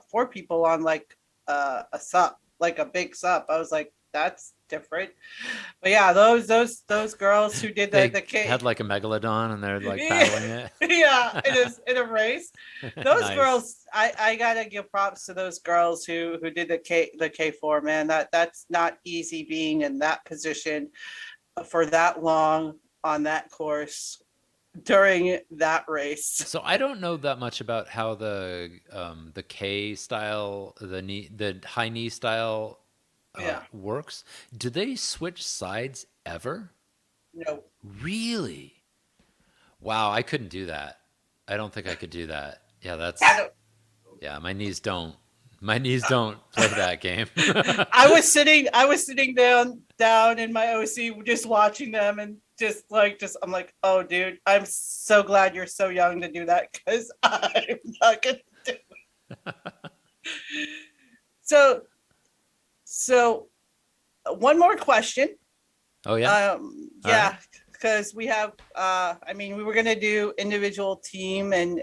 four people on like a sup, like a big sup. I was like, that's different. But yeah, those girls who did the They K, had like a megalodon and they're like yeah, paddling it. yeah, in a race. Those Nice. girls, I gotta give props to those girls who did the K4, man. That's not easy being in that position for that long on that course during that race. So I don't know that much about how the K style, the high knee style Yeah, works. Do they switch sides ever? no, Really? Wow, I couldn't do that. I don't think I could do that. Yeah, I that's don't. yeah, my knees don't play that game. I was sitting down in my OC just watching them and just I'm like, oh dude, I'm so glad you're so young to do that because I'm not gonna do it. So so one more question. Oh yeah? All right. Yeah, because we have I mean we were gonna do individual team and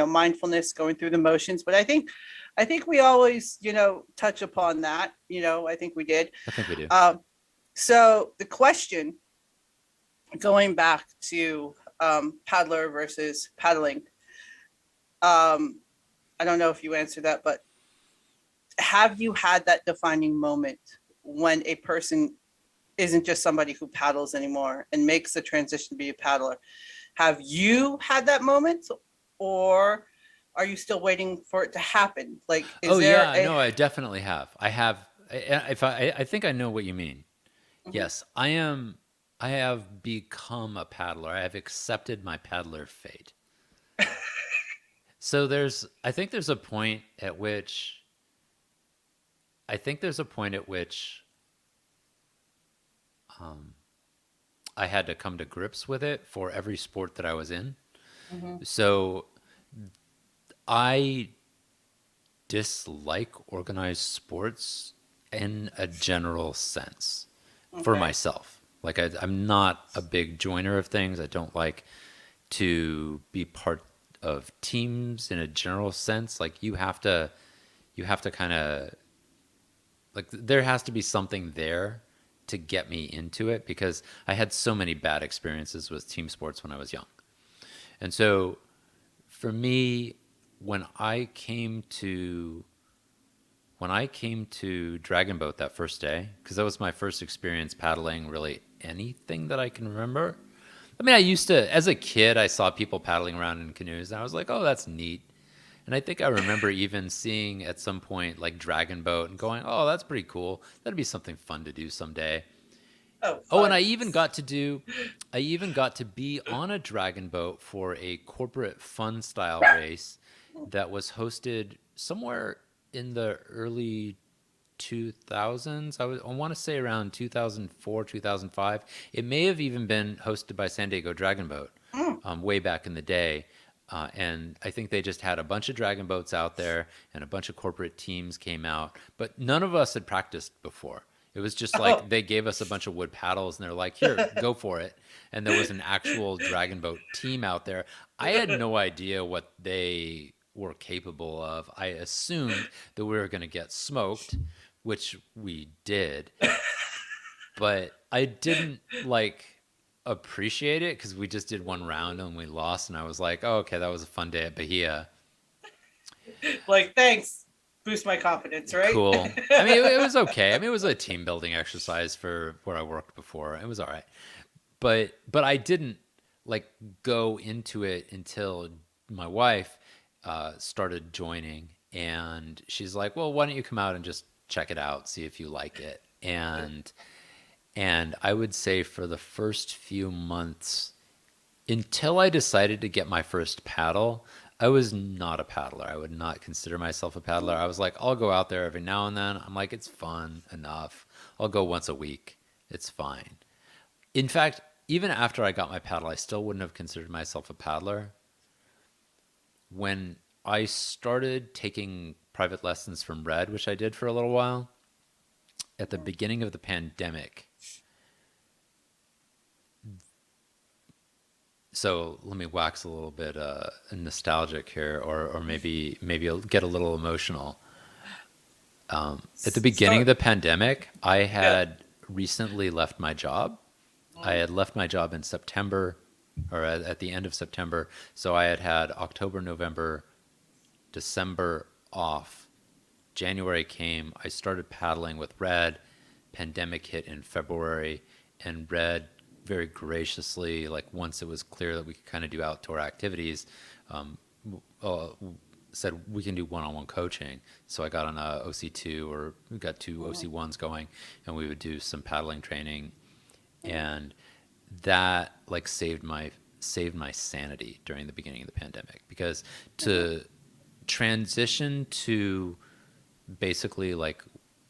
mindfulness going through the motions, but I think we always, touch upon that. I think we did. I think we do. Um, so the question, going back to paddler versus paddling, um, I don't know if you answered that, but have you had that defining moment when a person isn't just somebody who paddles anymore and makes the transition to be a paddler? Have you had that moment, or are you still waiting for it to happen? Like, is Oh there yeah, a, no, I definitely have. I have. If I think I know what you mean. Mhm. Yes, I am. I have become a paddler. I have accepted my paddler fate. So I think there's a point at which, I think there's a point at which I had to come to grips with it for every sport that I was in. Hmm. So I dislike organized sports in a general sense for Okay. myself. Like I'm not a big joiner of things. I don't like to be part of teams in a general sense. Like you have to kind of like there has to be something there to get me into it because I had so many bad experiences with team sports when I was young. And so for me, when I came to when I came to Dragon Boat that first day, because that was my first experience paddling really anything that I can remember. I mean, I used to, as a kid, I saw people paddling around in canoes, and I was like, oh, that's neat. And I think I remember even seeing at some point like Dragon Boat and going, oh, that's pretty cool. That'd be something fun to do someday. Oh, Oh, and fun. I even got to be on a dragon boat for a corporate fun style race that was hosted somewhere in the early 2000s. I want to say around 2004, 2005. It may have even been hosted by San Diego Dragon Boat Mm. way back in the day. And I think they just had a bunch of dragon boats out there and a bunch of corporate teams came out, but none of us had practiced before. It was just Oh. like they gave us a bunch of wood paddles and they're like, here, go for it. And there was an actual dragon boat team out there. I had no idea what they were capable of. I assumed that we were going to get smoked, which we did, but I didn't like appreciate it because we just did one round and we lost, and I was like, oh, okay, that was a fun day at Bahia. Like, thanks. Boost my confidence, right? Cool. I mean, it was okay. I mean, it was a team building exercise for where I worked before. It was all right, but I didn't like go into it until my wife started joining, and she's like, well, why don't you come out and just check it out, see if you like it, and I would say for the first few months, until I decided to get my first paddle, I was not a paddler. I would not consider myself a paddler. I was like, I'll go out there every now and then. I'm like, it's fun enough. I'll go once a week. It's fine. In fact, even after I got my paddle, I still wouldn't have considered myself a paddler. When I started taking private lessons from Red, which I did for a little while, at the beginning of the pandemic, so let me wax a little bit nostalgic here, or maybe I'll get a little emotional. At the beginning of Start. the pandemic, I Yeah. had recently left my job. I had left my job in September, or at the end of September. So I had had October, November, December off. January came. I started paddling with Red. Pandemic hit in February, and Red very graciously, like once it was clear that we could kind of do outdoor activities, um, uh, said we can do one-on-one coaching. So I got on a OC2, or we got two OC1s going, and we would do some paddling training, and that like saved my sanity during the beginning of the pandemic, because to transition to basically like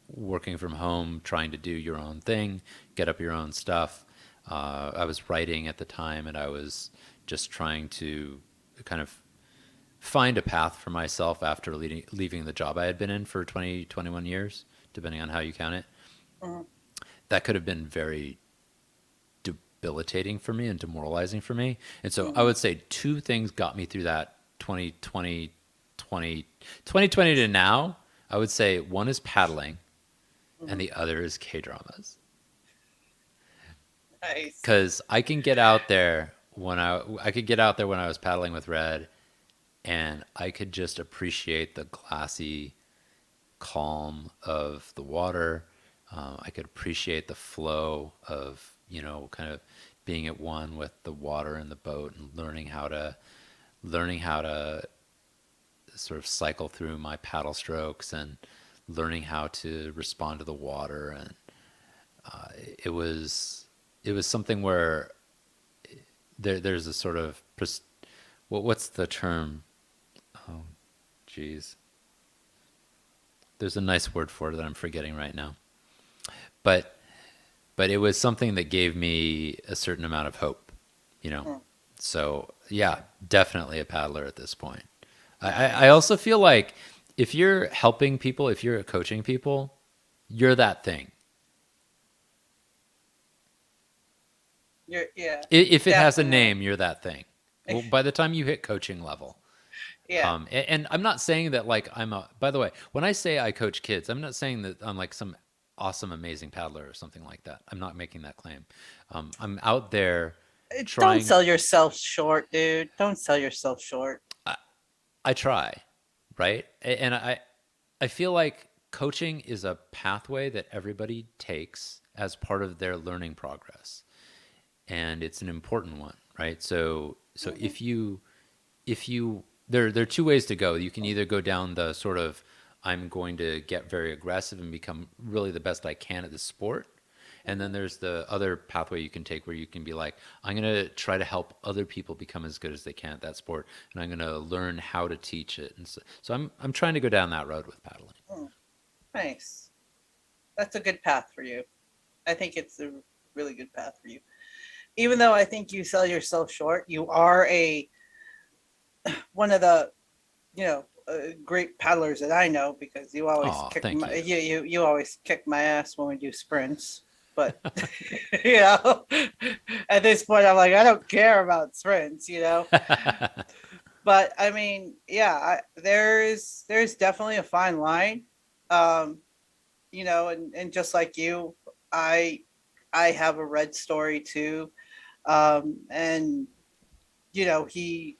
working from home, trying to do your own thing, get up your own stuff. I was writing at the time, and I was just trying to kind of find a path for myself after leaving the job I had been in for 20, 21 years, depending on how you count it. Mhm. That could have been very debilitating for me and demoralizing for me. And so I Mhm. would say two things got me through that 2020 to now. I would say one is paddling and Mhm. the other is K dramas. Nice. Because I can get out there I could get out there when I was paddling with Red, and I could just appreciate the glassy calm of the water. I could appreciate the flow of, kind of being at one with the water and the boat, and learning how to sort of cycle through my paddle strokes, and learning how to respond to the water. And it was it was something where there's a sort of what's the term? Geez, there's a nice word for it that I'm forgetting right now. But but it was something that gave me a certain amount of hope, you know. Mm, So yeah, definitely a paddler at this point. I also nice. feel like if you're helping people, if you're coaching people, you're that thing. Yeah, If it has a definitely. name, you're that thing. Well, by the time you hit coaching level, Yeah. and I'm not saying that like I'm a. By the way, when I say I coach kids, I'm not saying that I'm like some awesome, amazing paddler or something like that. I'm not making that claim. I'm out there Don't trying. sell yourself short, dude. Don't sell yourself short. I try, right? And I feel like coaching is a pathway that everybody takes as part of their learning progress, and it's an important one, right? So Hmm. if you there are two ways to go. You can either go down the sort of I'm going to get very aggressive and become really the best I can at the sport. And then Hmm. there's the other pathway you can take where you can be like, I'm going to try to help other people become as good as they can at that sport, and I'm going to learn how to teach it. And so I'm trying to go down that road with paddling. Mm, nice. That's a good path for you. I think it's a really good path for you. Even though I think you sell yourself short, you are a one of the great paddlers that I know because you always Oh, kick thank my you. you always kick my ass when we do sprints. But you know, at this point, I'm like, I don't care about sprints, you know. But I mean, yeah, there's definitely a fine line, um, and just like you, I I have a red story too, and he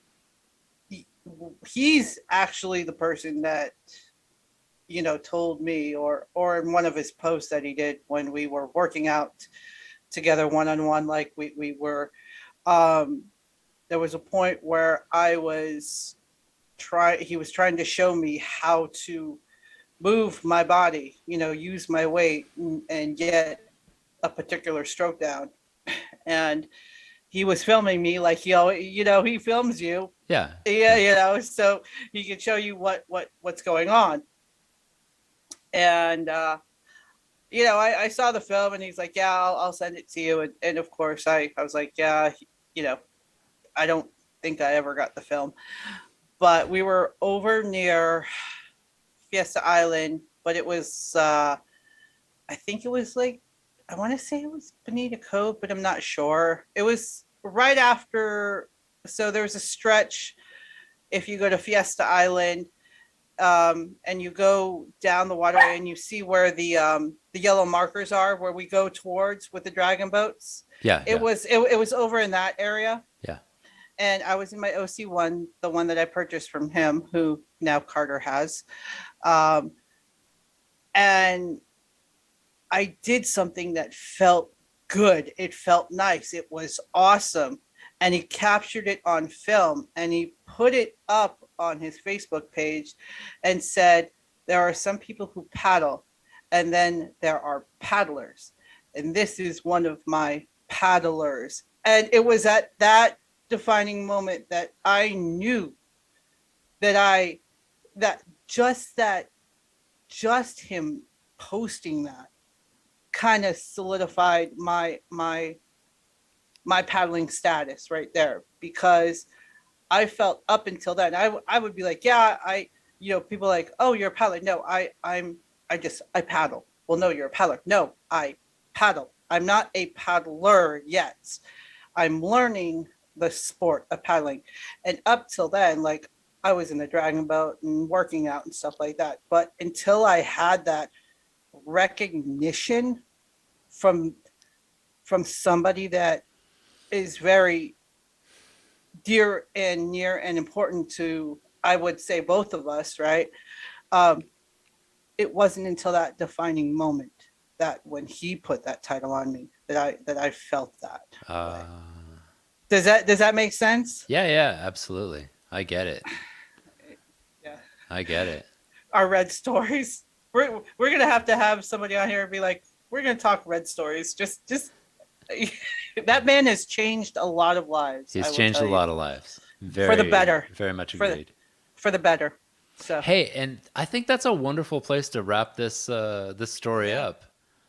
he's actually the person that told me or in one of his posts that he did when we were working out together one on one like we were. um there was a point where he was trying to show me how to move my body, use my weight and get a particular stroke down. And he was filming me like he films you. Yeah, Yeah, yeah. so he can show you what's going on. And I saw the film and he's like, yeah, I'll send it to you. And of course I was like, yeah, you know, I don't think I ever got the film. But we were over near Fiesta Island, but it was I think it was like, I want to say it was Bonita Cove, but I'm not sure. It was right after. So there was a stretch if you go to Fiesta Island, and you go down the waterway and you see where the yellow markers are, where we go towards with the dragon boats. Yeah, It yeah, was it was over in that area, yeah. and I was in my OC1, the one that I purchased from him, who now Carter has, um, and I did something that felt good. It felt nice. It was awesome. And he captured it on film and he put it up on his Facebook page and said, there are some people who paddle, and then there are paddlers. And this is one of my paddlers. And it was at that defining moment that I knew that that just that, just him posting that kind of solidified my paddling status right there, because I felt up until then I would be like, yeah, people like, oh, you're a paddler. No, I paddle. Well, no, you're a paddler. No, I paddle. I'm not a paddler yet. I'm learning the sport of paddling. And up till then, like, I was in the dragon boat and working out and stuff like that. But until I had that recognition from somebody that is very dear and near and important to, I would say, both of us, right? um it wasn't until that defining moment, that when he put that title on me, that I felt that way. Uh, Does that make sense? yeah, yeah, absolutely. I get it. Yeah. I get it. Our red stories, we're gonna have to have somebody on here and be like, we're gonna talk red stories. Just that man has changed a lot of lives, I He's will changed a tell you, lot of lives. for the Very, better, very much for the agreed. for the better. So Hey, and I think that's a wonderful place to wrap this story yeah, up.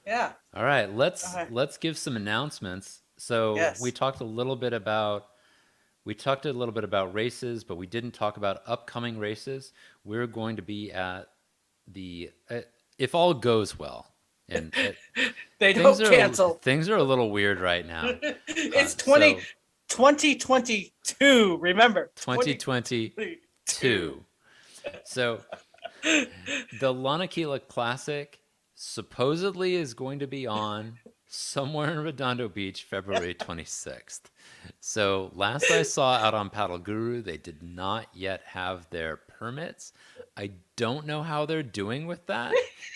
Yeah. All right, Okay. let's give some announcements. So we Yes. talked a little bit about races, but we didn't talk about upcoming races. We're going to be at the if all goes well, and They don't cancel. things are a little weird right now. It's So 2022. Remember, 2022. 2022. So the Lanakila Classic supposedly is going to be on somewhere in Redondo Beach February 26th. So last I saw out on Paddle Guru, they did not yet have their permits. I don't know how they're doing with that.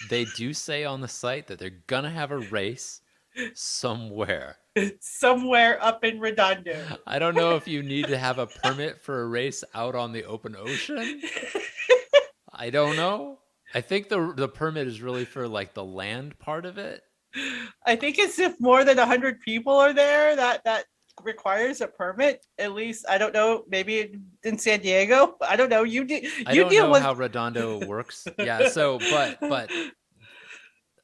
They do say on the site that they're going to have a race somewhere. Somewhere up in Redondo. I don't know if you need to have a permit for a race out on the open ocean. I don't know. I think the permit is really for like the land part of it. I think it's if more than 100 people are there that requires a permit. At least I don't know. Maybe in San Diego. I don't know. I You don't deal know with. how Redondo works. Yeah, so but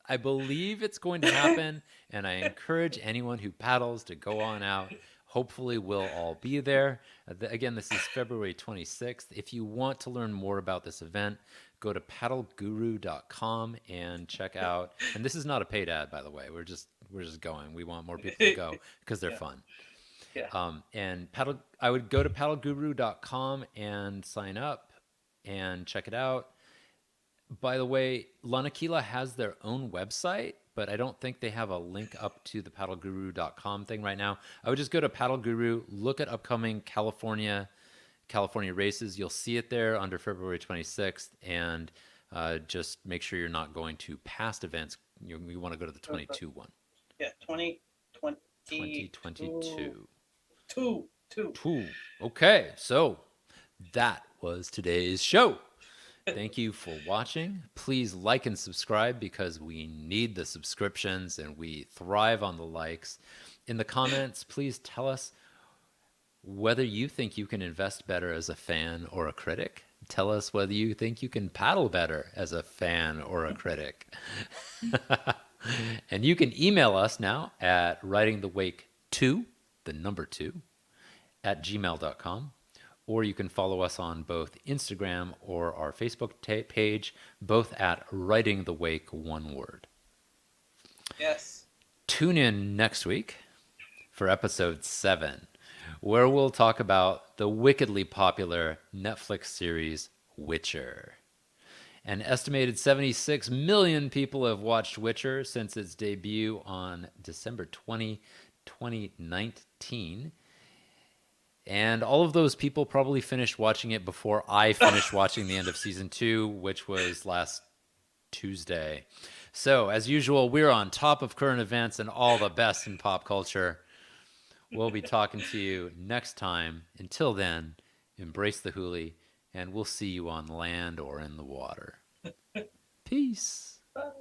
I believe it's going to happen, and I encourage anyone who paddles to go on out. Hopefully, we'll all be there. Again, this is February 26th. If you want to learn more about this event, go to paddleguru.com and check out. And this is not a paid ad, by the way. We're just going. We want more people to go because they're Yeah, fun. yeah. I would go to paddleguru.com and sign up and check it out. By the way, Lanakila has their own website, but I don't think they have a link up to the paddleguru.com thing right now. I would just go to Paddle Guru, look at upcoming California races. You'll see it there under February 26th, and just make sure you're not going to past events. You want to go to the 22 one. Yeah, 2022. 2022. Two. Two. Two. Okay, so that was today's show. Thank you for watching. Please like and subscribe because we need the subscriptions and we thrive on the likes. In the comments, please tell us whether you think you can invest better as a fan or a critic. Tell us whether you think you can paddle better as a fan or a critic. And you can email us now at writingthewake2, the number 2, at gmail.com. Or you can follow us on both Instagram or our Facebook page, both at Writing the Wake, one word. Yes. Tune in next week for episode 7, where we'll talk about the wickedly popular Netflix series Witcher. An estimated 76 million people have watched Witcher since its debut on December 20, 2019. And all of those people probably finished watching it before I finished watching the end of season 2, which was last Tuesday. So, as usual, we're on top of current events and all the best in pop culture. We'll be talking to you next time. Until then, embrace the hoolie, and we'll see you on land or in the water. Peace. Bye.